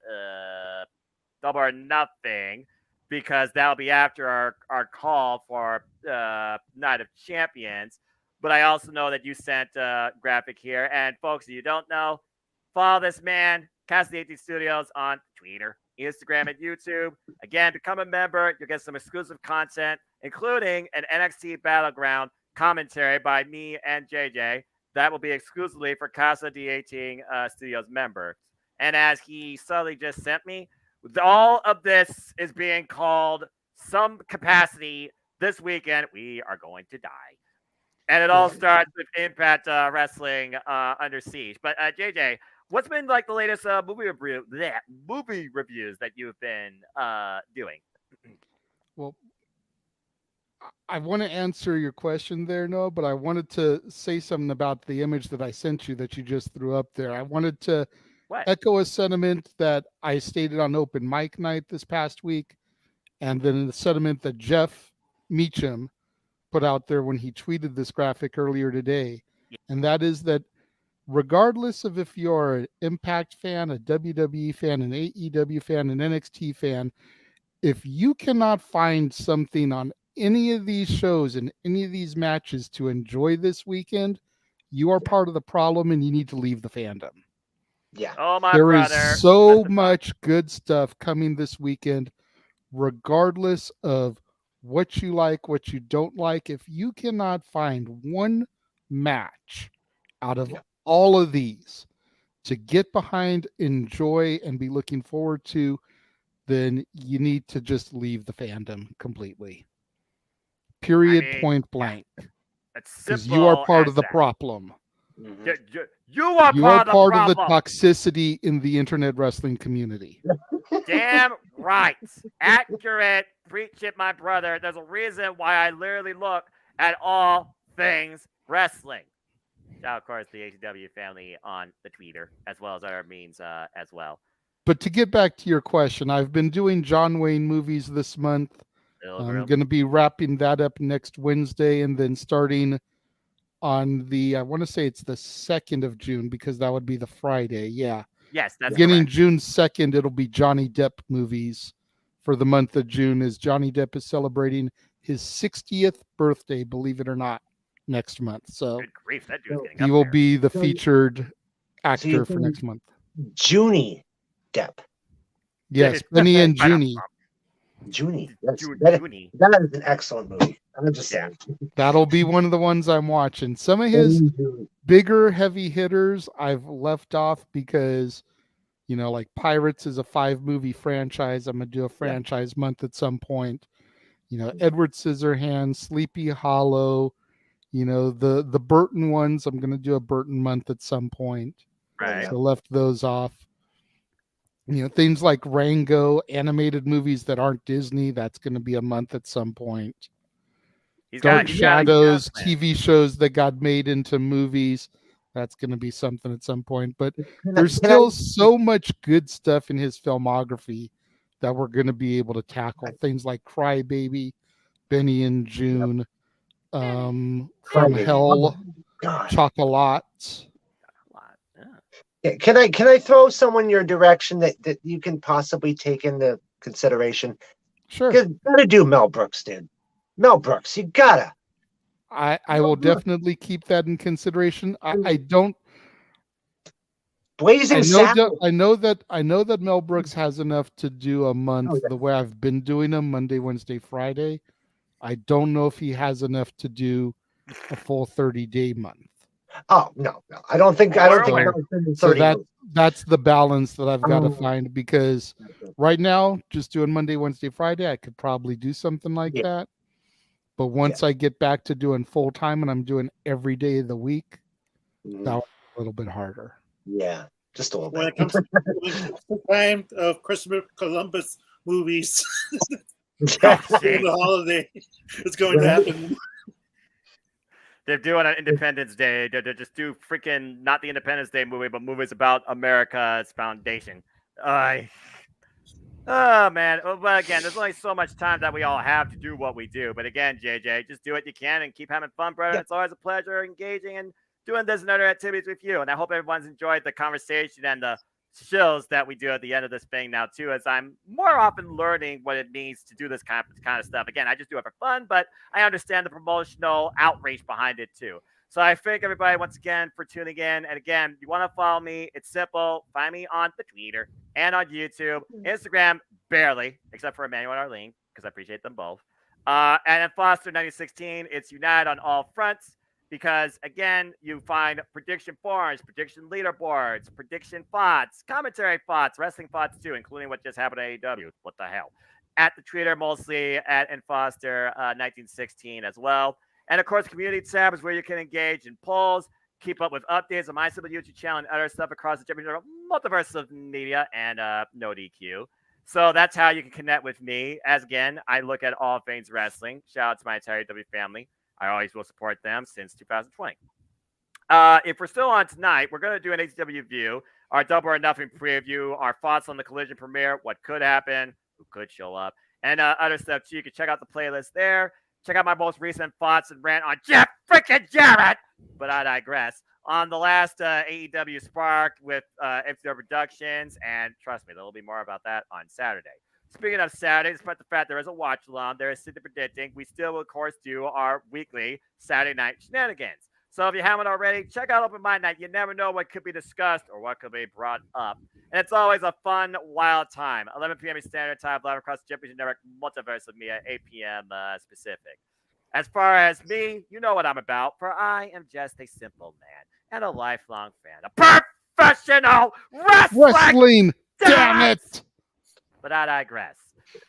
Double or Nothing, because that'll be after our call for Night of Champions. But I also know that you sent a graphic here. And folks, if you don't know, follow this man, Cassidy 18 Studios, on Twitter, Instagram, and YouTube. Again, become a member. You'll get some exclusive content, including an NXT Battleground commentary by me and JJ. That will be exclusively for Casa D18 Studios members. And as he subtly just sent me, all of this is being called some capacity this weekend. We are going to die. And it all starts with Impact Wrestling Under Siege. But JJ, what's been like the latest movie reviews that you've been doing? Well, I want to answer your question there, Noah, but I wanted to say something about the image that I sent you that you just threw up there. I wanted to echo a sentiment that I stated on open mic night this past week, and then the sentiment that Jeff Meacham put out there when he tweeted this graphic earlier today. And that is that regardless of if you're an Impact fan, a WWE fan, an AEW fan, an NXT fan, if you cannot find something on any of these shows and any of these matches to enjoy this weekend, you are part of the problem and you need to leave the fandom. Yeah. Oh, my There brother. is so much good stuff coming this weekend, regardless of what you like, what you don't like. If you cannot find one match out of all of these to get behind, enjoy, and be looking forward to, then you need to just leave the fandom completely. Period, point blank. Because you are part of the problem. Mm-hmm. You are part of the toxicity in the internet wrestling community. Damn right. Accurate. Preach it, my brother. There's a reason why I literally look at all things wrestling. Now, of course, the AEW family on the Twitter, as well as other means as well. But to get back to your question, I've been doing John Wayne movies this month. I'm going to be wrapping that up next Wednesday, and then starting on the, I want to say it's the 2nd of June, because that would be the Friday. Yeah. Yes, that's beginning correct. June 2nd, it'll be Johnny Depp movies for the month of June, as Johnny Depp is celebrating his 60th birthday, believe it or not, next month. So good grief, that dude's getting he up will there. be the featured actor for next month. Junie Depp. Yes, Benny and Junie. Junie. That is an excellent movie. I'm just saying. That'll be one of the ones I'm watching. Some of his bigger heavy hitters I've left off because, you know, like Pirates is a 5-movie franchise. I'm going to do a franchise month at some point. You know, Edward Scissorhands, Sleepy Hollow, you know, the Burton ones. I'm going to do a Burton month at some point. Right. So left those off. You know, things like Rango, animated movies that aren't Disney, that's going to be a month at some point. Dark Shadows, TV shows that got made into movies, that's going to be something at some point. But there's still so much good stuff in his filmography that we're going to be able to tackle. Things like Crybaby, Benny and June, From Hell, Chocolat. Can I throw someone your direction that you can possibly take into consideration? Sure. You gotta do Mel Brooks, dude. Mel Brooks, you gotta. I will definitely keep that in consideration. I don't. Blazing Saddles. I know that Mel Brooks has enough to do a month the way I've been doing them, Monday, Wednesday, Friday. I don't know if he has enough to do a full 30-day month. Oh no, I don't think. So that's the balance that I've got to find, because right now, just doing Monday, Wednesday, Friday, I could probably do something like that. But once I get back to doing full time and I'm doing every day of the week, that's a little bit harder. Yeah, just a little bit. When it comes to time of Christopher Columbus movies, the holiday, it's going to happen. They're doing an Independence Day. They're just do freaking not the Independence Day movie, but movies about America's foundation. Oh man. But again, there's only so much time that we all have to do what we do. But again, JJ, just do what you can and keep having fun, brother. It's always a pleasure engaging and doing this and other activities with you. And I hope everyone's enjoyed the conversation and the shows that we do at the end of this thing now too, as I'm more often learning what it means to do this kind of stuff. Again, I just do it for fun, but I understand the promotional outreach behind it too. So I thank everybody once again for tuning in. And again, you want to follow me, it's simple. Find me on the Twitter and on YouTube, Instagram, barely, except for Emmanuel and Arlene, because I appreciate them both. And then Foster 9016, it's United on all fronts. because, again, you find prediction forums, prediction leaderboards, prediction thoughts, commentary thoughts, wrestling thoughts too, including what just happened at AEW. What the hell? At the Twitter, mostly at Foster 1916 as well. And of course, community tab is where you can engage in polls, keep up with updates on my simple YouTube channel and other stuff across the different multiverse of media and no DQ. So that's how you can connect with me. As again, I look at all things wrestling. Shout out to my entire W family. I always will support them since 2020. If we're still on tonight, we're going to do an HW view, our Double or Nothing preview, our thoughts on the Collision premiere, what could happen, who could show up, and other stuff too. You can check out the playlist there. Check out my most recent thoughts and rant on Jeff freaking Jarrett. But I digress. On the last AEW Spark with FCW Productions, and trust me, there will be more about that on Saturday. Speaking of Saturday, despite the fact there is a watch along, there is City Predicting. We still will, of course, do our weekly Saturday night shenanigans. So if you haven't already, check out Open Mind Night. You never know what could be discussed or what could be brought up. And it's always a fun, wild time. 11 p.m. Standard Time, live across the Championship Network, multiverse of me at 8 p.m. Pacific. As far as me, you know what I'm about, for I am just a simple man and a lifelong fan of professional wrestling. Damn it! But I digress.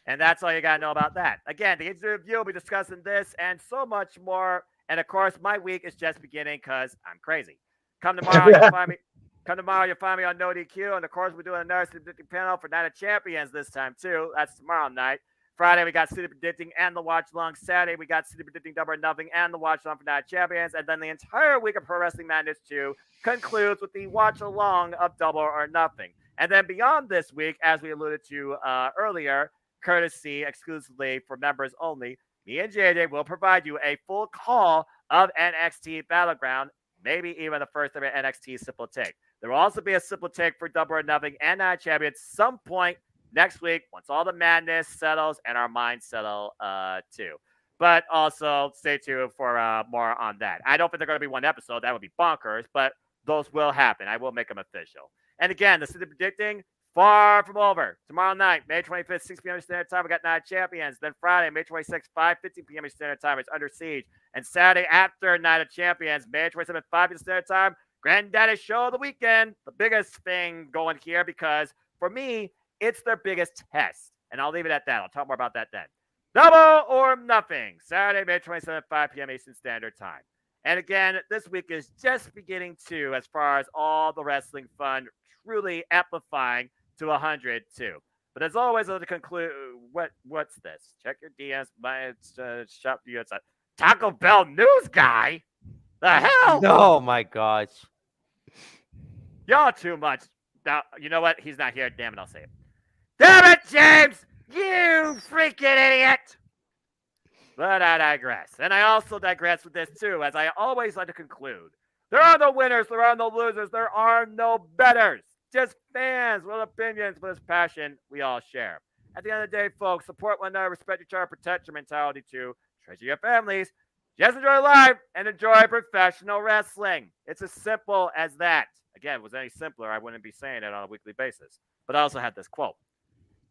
And that's all you got to know about that. Again, the interview review will be discussing this and so much more. And of course, my week is just beginning because I'm crazy. Come tomorrow, you'll find me. Come tomorrow, you'll find me on No DQ. And of course, we're doing another City Predicting panel for Night of Champions this time too. That's tomorrow night. Friday, we got City Predicting and the Watch Along. Saturday, we got City Predicting Double or Nothing and the Watch Along for Night of Champions. And then the entire week of Pro Wrestling Madness 2 concludes with the Watch Along of Double or Nothing. And then beyond this week, as we alluded to earlier, courtesy exclusively for members only, me and JJ will provide you a full call of NXT Battleground, maybe even the first ever NXT Simple Take. There will also be a Simple Take for Double or Nothing and Night of Champions some point next week, once all the madness settles and our minds settle too. But also stay tuned for more on that. I don't think they're going to be one episode. That would be bonkers, but those will happen. I will make them official. And again, the City Predicting, far from over. Tomorrow night, May 25th, 6 p.m. Standard Time, we got Night of Champions. Then Friday, May 26th, 5:15 p.m. Standard Time, it's Under Siege. And Saturday after Night of Champions, May 27th, 5 p.m. Standard Time, Granddaddy Show of the Weekend. The biggest thing going here because for me, it's their biggest test. And I'll leave it at that. I'll talk more about that then. Double or Nothing, Saturday, May 27th, 5 p.m. Eastern Standard Time. And again, this week is just beginning to, as far as all the wrestling fun, truly amplifying to 100 too. But as always, to conclude, what's this? Check your DMs. My shop you. It's a Taco Bell news guy. The hell? Oh my gosh. Y'all too much. Now, you know what? He's not here. Damn it, I'll say it. Damn it, James! You freaking idiot! But I digress. And I also digress with this too, as I always like to conclude. There are no winners, there are no losers, there are no betters. Just fans with opinions, with this passion we all share. At the end of the day, folks, support one another, respect each other, protect your mentality too, treasure your families, just enjoy life, and enjoy professional wrestling. It's as simple as that. Again, if it was any simpler, I wouldn't be saying it on a weekly basis. But I also had this quote.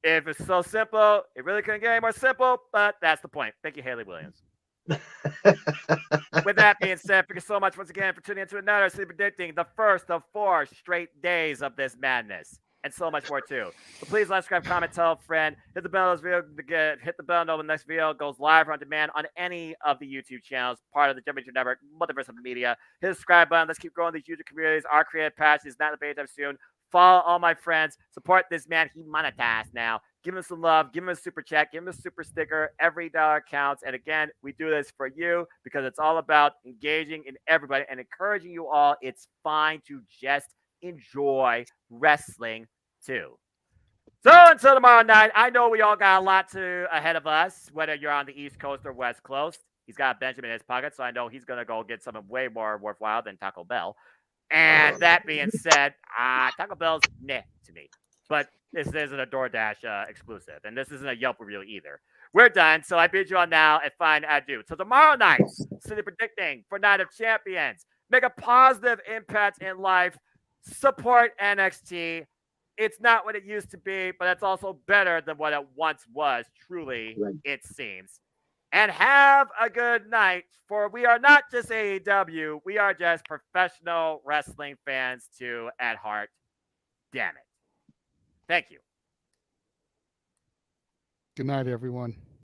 If it's so simple, it really couldn't get any more simple, but that's the point. Thank you, Haley Williams. With that being said, thank you so much once again for tuning into another City Predicting, the first of 4 straight days of this madness, and so much more too. So please like, subscribe, comment, tell a friend, hit the bell on this video to get hit the bell to know when the next video goes live or on demand on any of the YouTube channels, part of the Championship Network, multiverse of media. Hit the subscribe button. Let's keep growing these YouTube communities. Our creative passion is not the page soon. Follow all my friends. Support this man. He monetized now. Give him some love. Give him a super chat. Give him a super sticker. Every dollar counts. And again, we do this for you because it's all about engaging in everybody and encouraging you all. It's fine to just enjoy wrestling too. So until tomorrow night, I know we all got a lot ahead of us, whether you're on the East Coast or West Coast. He's got Benjamin in his pocket, so I know he's going to go get something way more worthwhile than Taco Bell. And that being said, Taco Bell's meh to me. But this isn't a DoorDash exclusive, and this isn't a Yelp review either. We're done, so I bid you all now and fine adieu. So tomorrow night, City Predicting for Night of Champions. Make a positive impact in life. Support NXT. It's not what it used to be, but it's also better than what it once was, truly, it seems. and have a good night. For we are not just AEW, we are just professional wrestling fans too at heart. Damn it. Thank you. Good night, everyone.